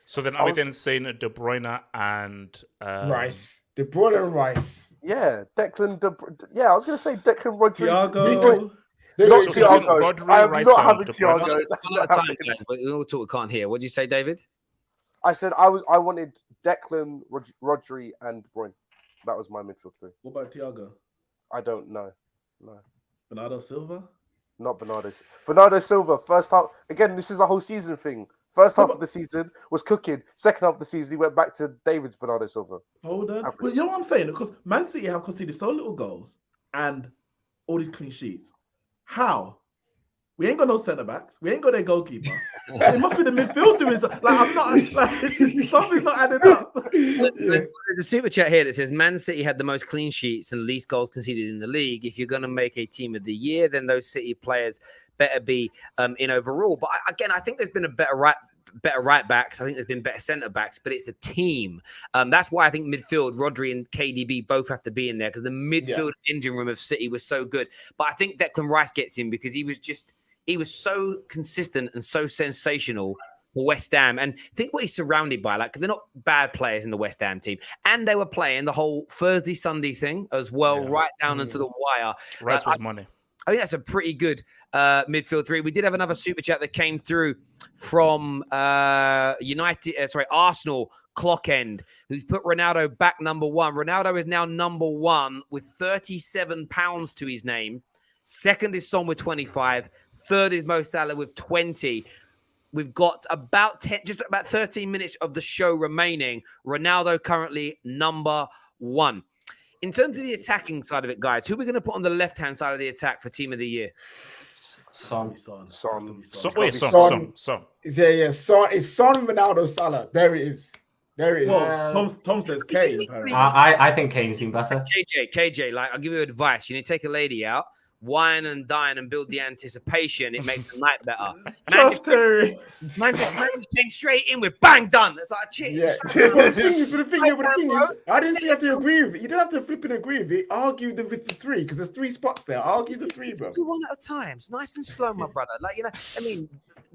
So then, are we then saying De Bruyne and Rice? De Bruyne and Rice. Yeah, Declan. I was going to say Declan, Rodri. Thiago. Not Thiago. Rodri, I am Rice, not and having De Bruyne. Thiago. That's not time, guys, but we all talk. We can't hear. What did you say, David? I said I wanted Declan, Rodri, and De Bruyne. That was my midfield three. What about Thiago? I don't know. No. Bernardo Silva? Not Bernardo. Bernardo Silva, first half. Again, this is a whole season thing. First half of the season was cooking. Second half of the season, he went back to David's Bernardo Silva. Hold on. Well, you know what I'm saying? Because Man City have conceded so little goals and all these clean sheets. How? We ain't got no centre backs. We ain't got their goalkeeper. It must be the midfield doing something. I'm not something's not adding up. There's a super chat here that says Man City had the most clean sheets and least goals conceded in the league. If you're going to make a team of the year, then those City players better be in overall. But I think there's been a better right backs. I think there's been better centre backs, but it's the team. That's why I think midfield, Rodri and KDB both have to be in there because the midfield engine room of City was so good. But I think Declan Rice gets in because he was so consistent and so sensational for West Ham. And think what he's surrounded by. Like, they're not bad players in the West Ham team. And they were playing the whole Thursday, Sunday thing as well, right down into the wire. Rice was money. I think that's a pretty good midfield three. We did have another super chat that came through from Arsenal Clock End, who's put Ronaldo back number one. Ronaldo is now number one with £37 to his name. Second is Son with 25. Third is Mo Salah with 20. We've got just about 13 minutes of the show remaining. Ronaldo currently number one. In terms of the attacking side of it, guys, who are we going to put on the left-hand side of the attack for Team of the Year? Son. Son. Yeah. Son. It's Son, Ronaldo, Salah. There it is. Well, Tom says Kane. I think Kane's been better. KJ, like, I'll give you advice. You need to take a lady out, wine and dine and build the anticipation. It makes the night better. Man just came straight in with bang done. It's like, yeah. But the thing is, I didn't say you have to agree with it. You don't have to flip and agree with it. Argue with the three because there's 3 spots there. Argue the 3, bro. Do one at a time. It's nice and slow, my brother. Like,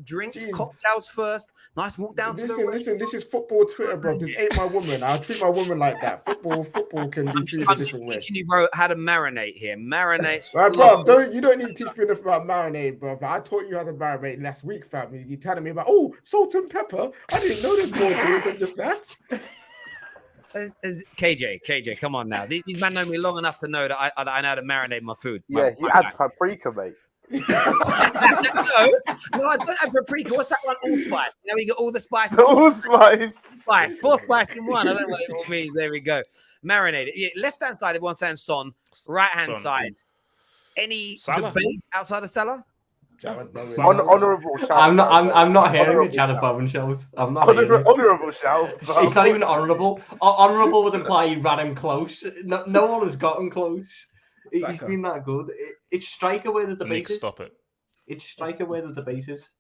drinks, cocktails first. Nice walk down to the Listen, this is football Twitter, bro. This ain't my woman. I'll treat my woman like that. Football can be treated a different way. I'm teaching you, bro, how to marinate here. Marinate. Right, bro. You don't need to teach me enough about marinade, bro. I taught you how to marinate last week, fam. You're telling me about salt and pepper. I didn't know there's more to it than just that. KJ, come on now. These men know me long enough to know that I know how to marinate my food. Yeah, he adds paprika, mate. No, I don't have paprika. What's that one? Allspice. We got all the spices. Allspice. 4 spice in one. I don't know what it all means. There we go. Marinate it. Yeah, left-hand side, everyone's saying Son. Right-hand side. Any Salah. debate outside of Salah? Honourable shout. I'm not hearing Honourable the Janet shout. Bowen shows. I'm not hearing it. Honourable shout. It's not even honourable. Honourable would imply he ran him close. No one has gotten close. He's Saka. been that good. It's striker where the Nick, debate is. stop it. It's striker where the debate is.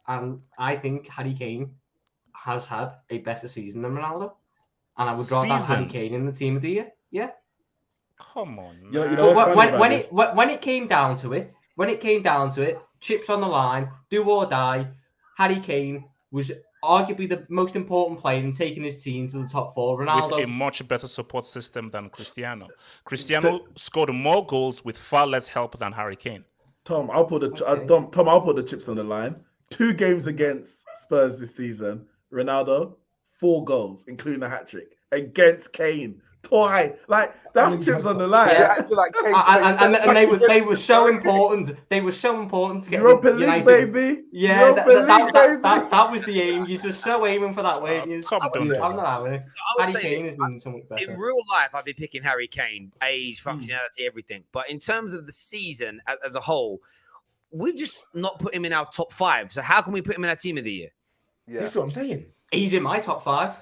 And I think Harry Kane has had a better season than Ronaldo. And I would rather have Harry Kane in the team of the year. Yeah. Come on, man. You know what's funny about this? When it came down to it, chips on the line, do or die, Harry Kane was arguably the most important player in taking his team to the top four. Ronaldo, with a much better support system than Cristiano. Cristiano scored more goals with far less help than Harry Kane. Tom, I'll put the chips on the line. 2 games against Spurs this season. Ronaldo, 4 goals, including a hat trick against Kane. Twice, like that's chips on the line. Yeah. And they were so important. They were so important to get Europa League, United. baby. Yeah, Europa League, baby. that was the aim. You were so aiming for that, weren't you? Top done. I'm not having it. I would Harry say Kane this, has been somewhat better. in real life, I'd be picking Harry Kane, age, functionality, everything. But in terms of the season as a whole, we've just not put him in our top 5. So how can we put him in our team of the year? Yeah. This is what I'm saying. He's in my top 5.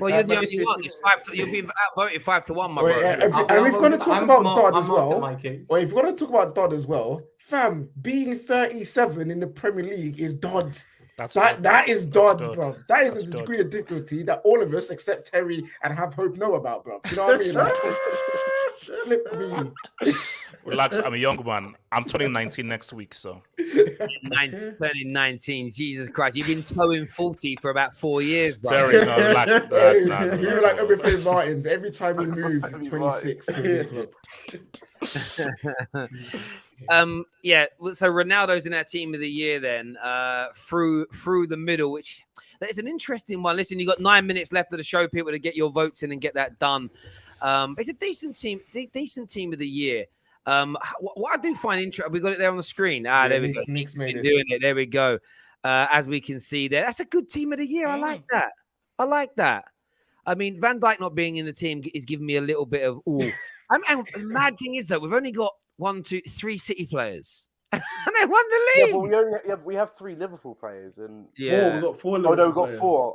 Well, you're the only one. It's 5. You'll be outvoted 5-1, my brother. And if we're going to talk about Dodd as well, Mikey. or if we're going to talk about Dodd as well, fam, being 37 in the Premier League is Dodd. That is Dodd, bro. That is a degree of difficulty that all of us, except Terry and Have Hope, know about, bro. You know what I mean? Like, flip me. Relax, I'm a young man. I'm turning 19 next week, so. Turning 19. Jesus Christ. You've been towing 40 for about 4 years, bro. Terry, no, relax. You're like everything Martins. Every time he moves, it's 26. Yeah, so Ronaldo's in our team of the year then, through the middle, which it's an interesting one. Listen, you got 9 minutes left of the show, people, to get your votes in and get that done. It's a decent team of the year. What I do find interesting, we got it there on the screen. There we go. Nick's made it. Doing it. There we go. As we can see there, that's a good team of the year. I like that. I mean, Van Dijk not being in the team is giving me a little bit of ooh. And the mad thing is though, we've only got 1, 2, 3 City players, and they won the league. Yeah, but we have 3 Liverpool players, and Yeah, we got 4 oh Liverpool no, we got players. 4.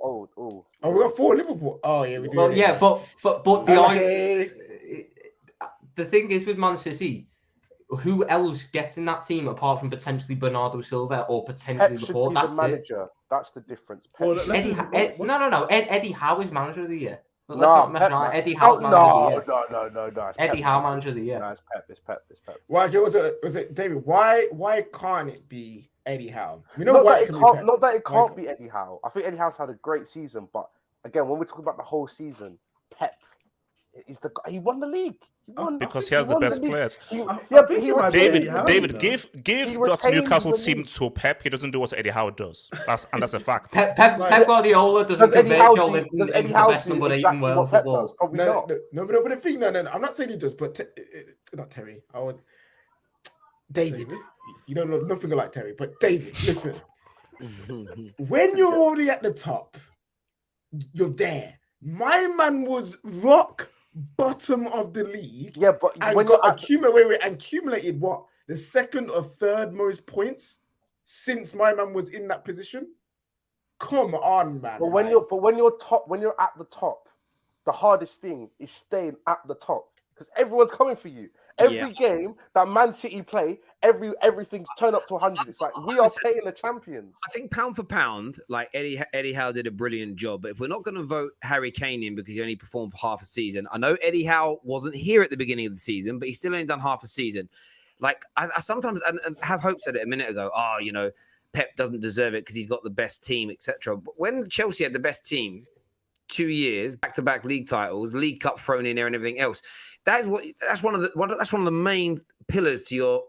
Oh, we got 4 Liverpool. Oh yeah, we do. Well, yeah, but Okay. the thing is with Man City, who else gets in that team apart from potentially Bernardo Silva or potentially Pep should Laporte? be the That's it. manager. That's the difference. Pep Well, should- let's- Eddie Howe is manager of the year. Let's No, not mess Pep, around. man. Eddie Howe's manager of the year. No. It's Eddie Pep, Howe man. manager of the year. No, it's Pep. Why? Was it David? Why can't it be Eddie Howe? We know Not why that it can be Pep. not that it Why can't can't- be Eddie Howe. I think Eddie Howe's had a great season, but again, when we're talking about the whole season, Pep is the guy. He won the league. Because he has the best players. David, give that retains Newcastle the team league. to Pep. He doesn't do what Eddie Howe does. That's a fact. Pep Guardiola doesn't Does Eddie convert Howe Joel do? into Does the Eddie Howe best do number 8 in exactly world what Pep football. does? Probably No, not. but the thing, no. I'm not saying he does, but not Terry. I would. David, you don't know nothing like Terry, but David, listen. When you're already at the top, you're there. My man was rock bottom of the league. Yeah, but And when got you're accumulated what? The 2nd or 3rd most points since my man was in that position. Come on, man. But when you're at the top, the hardest thing is staying at the top because everyone's coming for you. Every game that Man City play, everything's turned up to 100. It's like we are playing the champions. I think pound for pound, like Eddie Howe did a brilliant job. But if we're not going to vote Harry Kane in because he only performed for half a season, I know Eddie Howe wasn't here at the beginning of the season, but he's still only done half a season. Like I sometimes and Have Hope said it a minute ago. Oh, you know, Pep doesn't deserve it because he's got the best team, etc. But when Chelsea had the best team, 2 years, back-to-back league titles, League Cup thrown in there, and everything else. That's one of the main pillars to your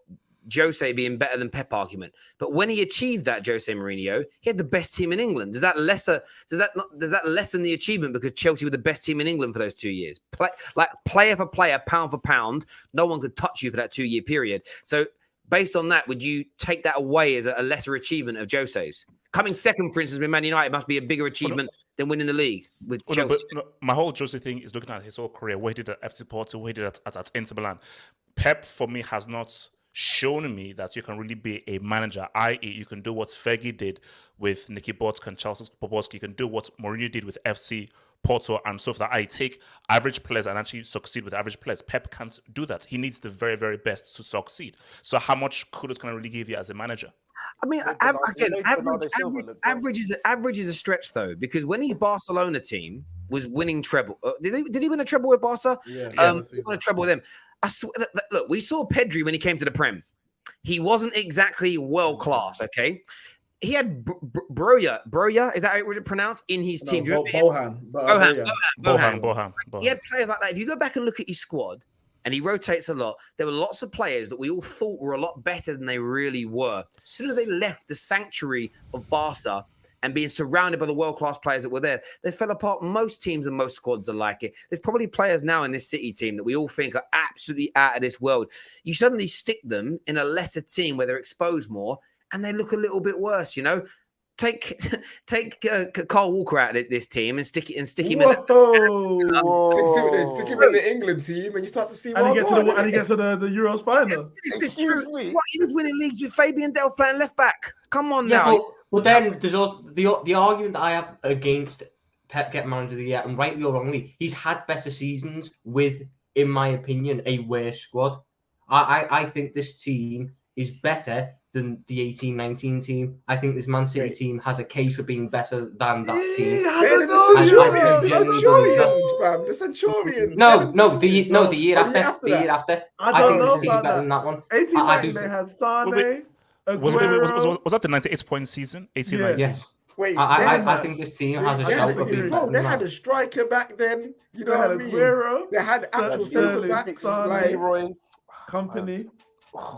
Jose being better than Pep argument. But when he achieved that, Jose Mourinho, he had the best team in England. Does that lessen the achievement because Chelsea were the best team in England for those 2 years? Player for player, pound for pound, no one could touch you for that 2-year period. So based on that, would you take that away as a lesser achievement of Jose's? Coming second, for instance, with Man United must be a bigger achievement than winning the league with Chelsea. My whole Jose thing is looking at his whole career, what he did at FC Porto, what he did at Inter Milan. Pep, for me, has not shown me that you can really be a manager, i.e., you can do what Fergie did with Nicky Botka and Charles Poborski, you can do what Mourinho did with FC Porto and so forth. I take average players and actually succeed with average players. Pep can't do that. He needs the very, very best to succeed. So how much kudos can I really give you as a manager? I mean, average is a stretch though, because when his Barcelona team was winning treble, did he win a treble with Barca? Yeah, he won a treble with them. I swear, look, we saw Pedri when he came to the Prem. He wasn't exactly world class. Okay. He had Broja, is that how it was pronounced, in his team? Bohan. He had players like that. If you go back and look at his squad, and he rotates a lot, there were lots of players that we all thought were a lot better than they really were. As soon as they left the sanctuary of Barca and being surrounded by the world-class players that were there, they fell apart. Most teams and most squads are like it. There's probably players now in this City team that we all think are absolutely out of this world. You suddenly stick them in a lesser team where they're exposed more, and they look a little bit worse, you know. Take Carl Walker out of this team and stick him in. Stick him in the England team, and you start to see. And he gets to the Euros final. It's true. What, he was winning leagues with Fabian Delph playing left back. Come on now. But then there's also the argument that I have against Pep getting manager of the year, and rightly or wrongly, he's had better seasons with, in my opinion, a worse squad. I think this team is better than the 18-19 team. I think this Man City team has a case for being better than that team. The Centurions. No, the year after. I don't know about that. Than that one. 18-19, they had Sane. Was that the 98-point season? 18-19? Yes. Wait, I think this team has a shout for being better. They had a striker back then. You know what I mean? They had actual centre backs like Company.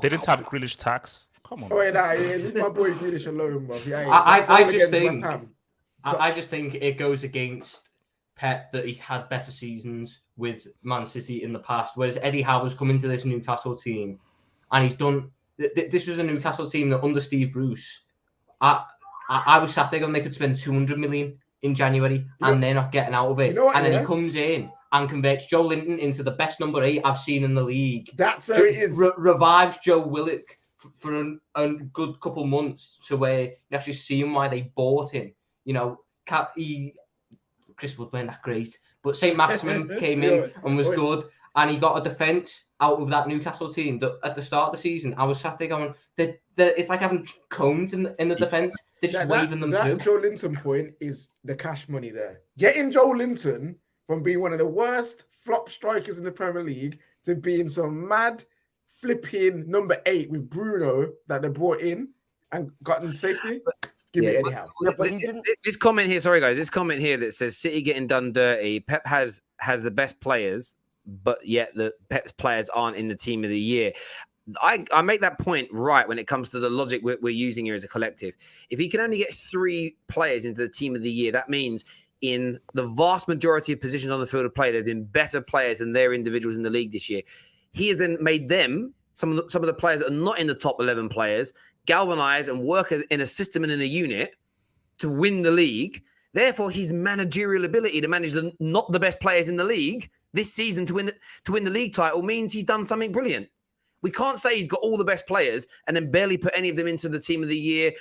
They didn't have Grealish tax. Come on. Wait, leave my boy Grealish alone, bro. I just think it goes against Pep that he's had better seasons with Man City in the past, whereas Eddie Howe's come into this Newcastle team and he's done. This was a Newcastle team that under Steve Bruce, I was sat there going, they could spend 200 million in January and they're not getting out of it. Then he comes in and converts Joe Linton into the best number 8 I've seen in the league. That's where it is. Revives Joe Willock for a good couple months to where you actually see him why they bought him. You know, Chris Wood weren't that great, but St. Maximin came in and was good, and he got a defence out of that Newcastle team that at the start of the season, I was sat there going, it's like having cones in the defence. They're just waving them through. That Joe Linton point is the cash money there. Getting Joe Linton from being one of the worst flop strikers in the Premier League to being some mad flipping number 8 with Bruno that they brought in and got him safety. Give me anyhow. This comment here, sorry guys, this comment here that says City getting done dirty. Pep has the best players, but yet the Pep's players aren't in the team of the year. I make that point right when it comes to the logic we're using here as a collective. If he can only get 3 players into the team of the year, that means in the vast majority of positions on the field of play, they've been better players than their individuals in the league this year. He has then made them, some of the players that are not in the top 11 players, galvanize and work in a system and in a unit to win the league. Therefore, his managerial ability to manage not the best players in the league this season to win the league title means he's done something brilliant. We can't say he's got all the best players and then barely put any of them into the team of the year.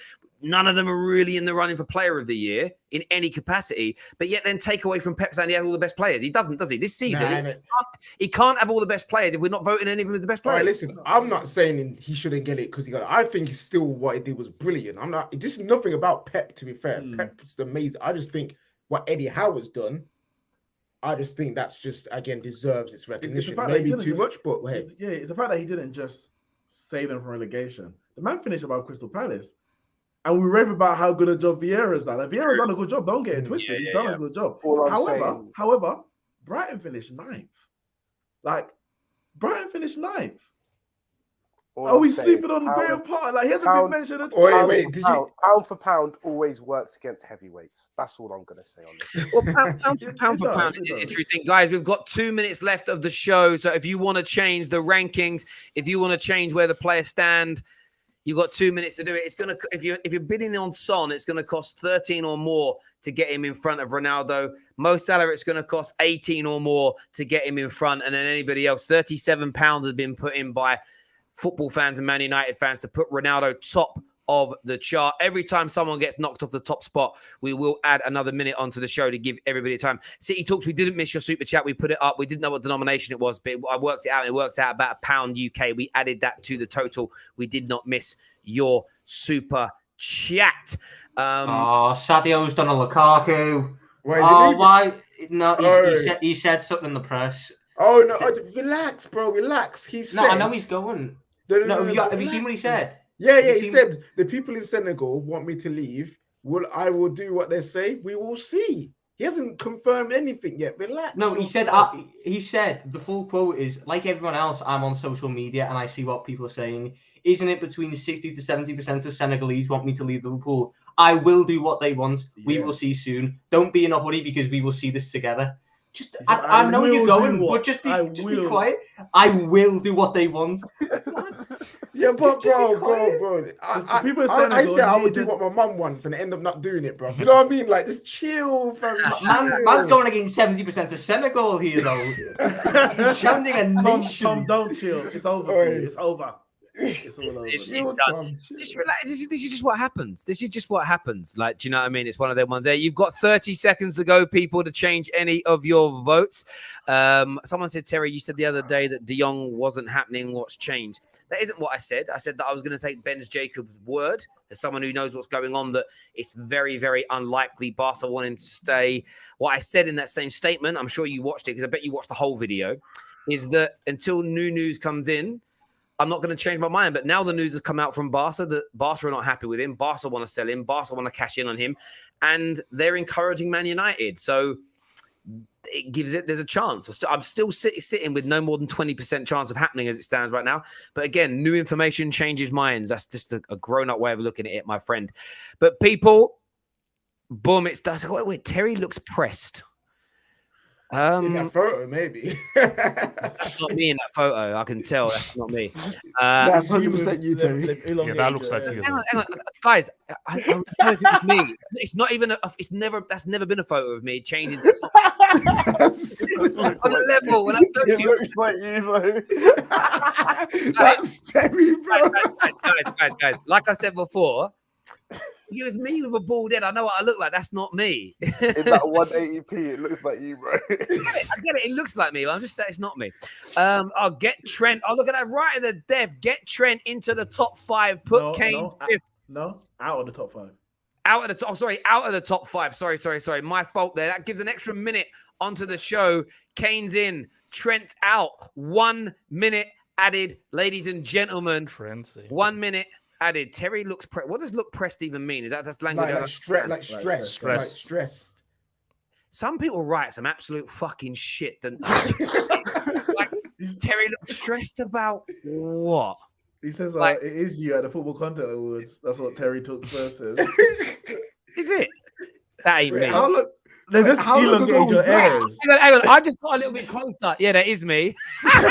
None of them are really in the running for player of the year in any capacity, but yet then take away from Pep saying he has all the best players. He doesn't, does he? This season, he can't have all the best players if we're not voting any of them as the best players. Right, listen, I'm not saying he shouldn't get it because he got it. I think he's still what he did was brilliant. This is nothing about Pep, to be fair. Pep's amazing. I just think what Eddie Howe's done, I just think that's just, again, deserves its recognition. Maybe too much, but hey. Yeah, it's the fact that he didn't just save them from relegation. The man finished above Crystal Palace. And we rave about how good a job Vieira's done. And Vieira's done a good job. Don't get it twisted. He's done a good job. However, Brighton finished 9th. Like, Brighton finished 9th. Are we sleeping on Graham Potter? Like, he hasn't been mentioned at all. Wait, pound for pound always works against heavyweights. That's all I'm going to say on this. Well, pound for pound is an interesting. Guys, we've got 2 minutes left of the show. So if you want to change the rankings, if you want to change where the players stand, you've got 2 minutes to do it. It's gonna if you're bidding on Son, it's gonna cost 13 or more to get him in front of Ronaldo. Mo Salah, it's gonna cost 18 or more to get him in front, and then anybody else. £37 has been put in by football fans and Man United fans to put Ronaldo top of the chart. Every time someone gets knocked off the top spot, we will add another minute onto the show to give everybody time. City Talks, we didn't miss your super chat. We put it up. We didn't know what denomination it was, but I worked it out. It worked out about £1 UK. We added that to the total. We did not miss your super chat. Sadio's done a Lukaku. Why? No, he said something in the press. Oh, no. Relax, bro. Relax. I know he's going. Have you seen what he said? Yeah. He said the people in Senegal want me to leave. I will do what they say. We will see. He hasn't confirmed anything yet. Relax. No, he said the full quote is, like everyone else, I'm on social media and I see what people are saying. Isn't it between 60 to 70% of Senegalese want me to leave Liverpool? I will do what they want. We will see soon. Don't be in a hurry because we will see this together. I know you're going, but just be quiet. I will do what they want. Yeah, but bro. I said I would do what my mum wants and end up not doing it, bro. You know what I mean? Like, just chill, fam. Man's going against 70% of Senegal here, though. He's chanting a nation. Tom, don't chill. It's over. It's over. It's done. Just relax. This is just what happens. This is just what happens. Like, do you know what I mean? It's one of them ones there. You've got 30 seconds to go, people, to change any of your votes. Someone said, Terry, you said the other day that De Jong wasn't happening. What's changed? That isn't what I said. I said that I was going to take Ben Jacobs' word as someone who knows what's going on, that it's very, very unlikely Barca want him to stay. What I said in that same statement, I'm sure you watched it because I bet you watched the whole video, is that until new news comes in, I'm not going to change my mind. But now the news has come out from Barca that Barca are not happy with him. Barca want to sell him. Barca want to cash in on him. And they're encouraging Man United. So there's a chance. I'm still sitting with no more than 20% chance of happening as it stands right now. But again, new information changes minds. That's just a grown-up way of looking at it, my friend. But people, boom, it's done. Wait, Terry looks pressed. In that photo, maybe. That's not me in that photo. I can tell that's not me. That's 100% you, Terry. Yeah, that looks like you. Hang on, guys. I don't know if it's me. It's not even. That's never been a photo of me changing. That's not, on the level. When I tell It you, looks like you, bro. That's Terry, bro. guys. Like I said before, it was me with a bald head. I know what I look like. That's not me. In that 180p, it looks like you, bro. I get it. It looks like me. But I'm just saying it's not me. I'll get Trent. Oh, look at that right in the depth. Get Trent into the top 5. Put Kane fifth. No, out of the top 5. Out of the top 5. Sorry. My fault there. That gives an extra minute onto the show. Kane's in. Trent out. 1 minute added, ladies and gentlemen. 1 minute added. Terry looks what does look pressed even mean? Is that just language? Like stressed. Some people write some absolute fucking shit. Like Terry looks stressed about what? He says it is you at the Football Content Awards. That's what Terry Talks first says. Is it? That ain't me. They're just elongating your ears. Hang on. I just got a little bit closer. Yeah, that is me. I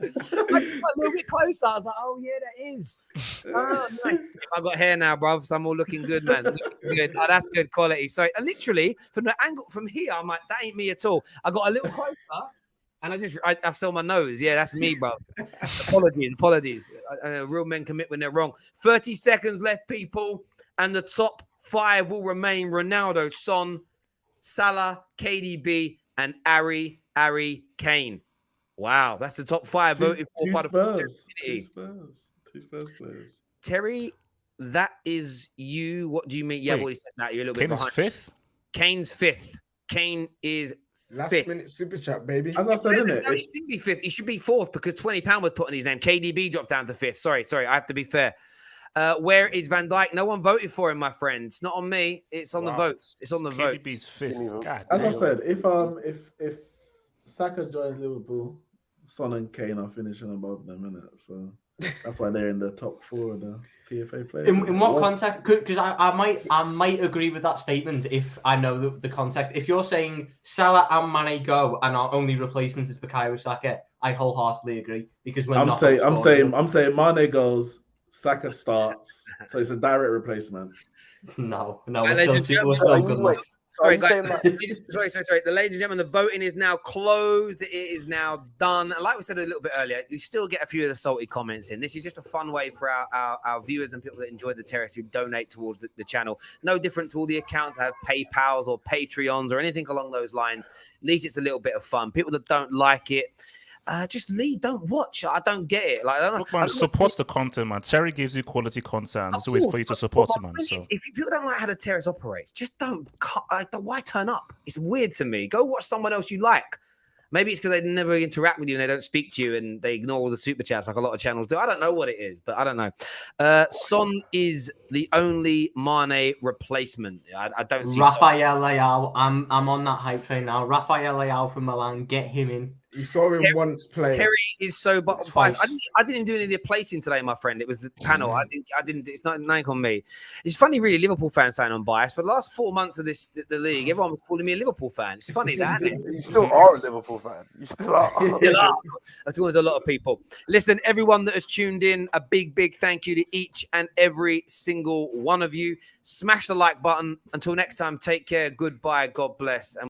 just got a little bit closer. I was like, oh, yeah, that is. Oh, nice. I got hair now, bro, so I'm all looking good, man. Looking good. Oh, that's good quality. So literally, from the angle from here, I'm like, that ain't me at all. I got a little closer, and I saw my nose. Yeah, that's me, bro. Apologies. Real men commit when they're wrong. 30 seconds left, people, and the top 5 will remain Ronaldo, Son, Salah, KDB, and Harry Kane. Wow, that's the top 5 voted for by the community. Two Spurs players. Terry, that is you. What do you mean? Yeah, I've already said that. You're a little bit behind. Kane's fifth. Kane is last fifth. Minute super chat, baby. As I said, he shouldn't be 5th. He should be 4th because £20 was put on his name. KDB dropped down to 5th. Sorry. I have to be fair. Where is Van Dijk? No one voted for him, my friend. It's not on me. It's on the votes. It's on the votes. KDB's 5th. God, as I said, if Saka joins Liverpool, Son and Kane are finishing above them, innit? So that's why they're in the top 4 of the PFA players. In what context? Because I might agree with that statement if I know the context. If you're saying Salah and Mane go and our only replacement is Bukayo Saka, I wholeheartedly agree. Because I'm saying Mane goes, Saka starts, so it's a direct replacement. No, we're still good. Sorry, you guys. saying that- Sorry. The ladies and gentlemen, the voting is now closed. It is now done. And like we said a little bit earlier, you still get a few of the salty comments in. This is just a fun way for our viewers and people that enjoy the Terrace who donate towards the channel. No different to all the accounts that have PayPals or Patreons or anything along those lines. At least it's a little bit of fun. People that don't like it, just leave. Don't watch. I don't get it. Like, I don't know. Look, man, support the content, man. Terry gives you quality content. There's always for you to support him, man. So. If people don't like how the Terrace operates, just don't. Why turn up? It's weird to me. Go watch someone else you like. Maybe it's because they never interact with you and they don't speak to you and they ignore all the super chats like a lot of channels do. I don't know what it is, but I don't know. Son is the only Mane replacement. I don't see Rafael Leao. I'm on that hype train now. Rafael Leao from Milan. Get him in. You saw him once play. Terry is so biased. Twice. I didn't do any of the placing today, my friend. It was the panel. I didn't. It's not nothing on me. It's funny, really. Liverpool fans saying I'm biased. For the last 4 months of the league, everyone was calling me a Liverpool fan. It's funny that. Isn't it? You still are a Liverpool fan. You still are. That's always a lot of people. Listen, everyone that has tuned in, a big thank you to each and every single one of you. Smash the like button. Until next time, take care. Goodbye. God bless. And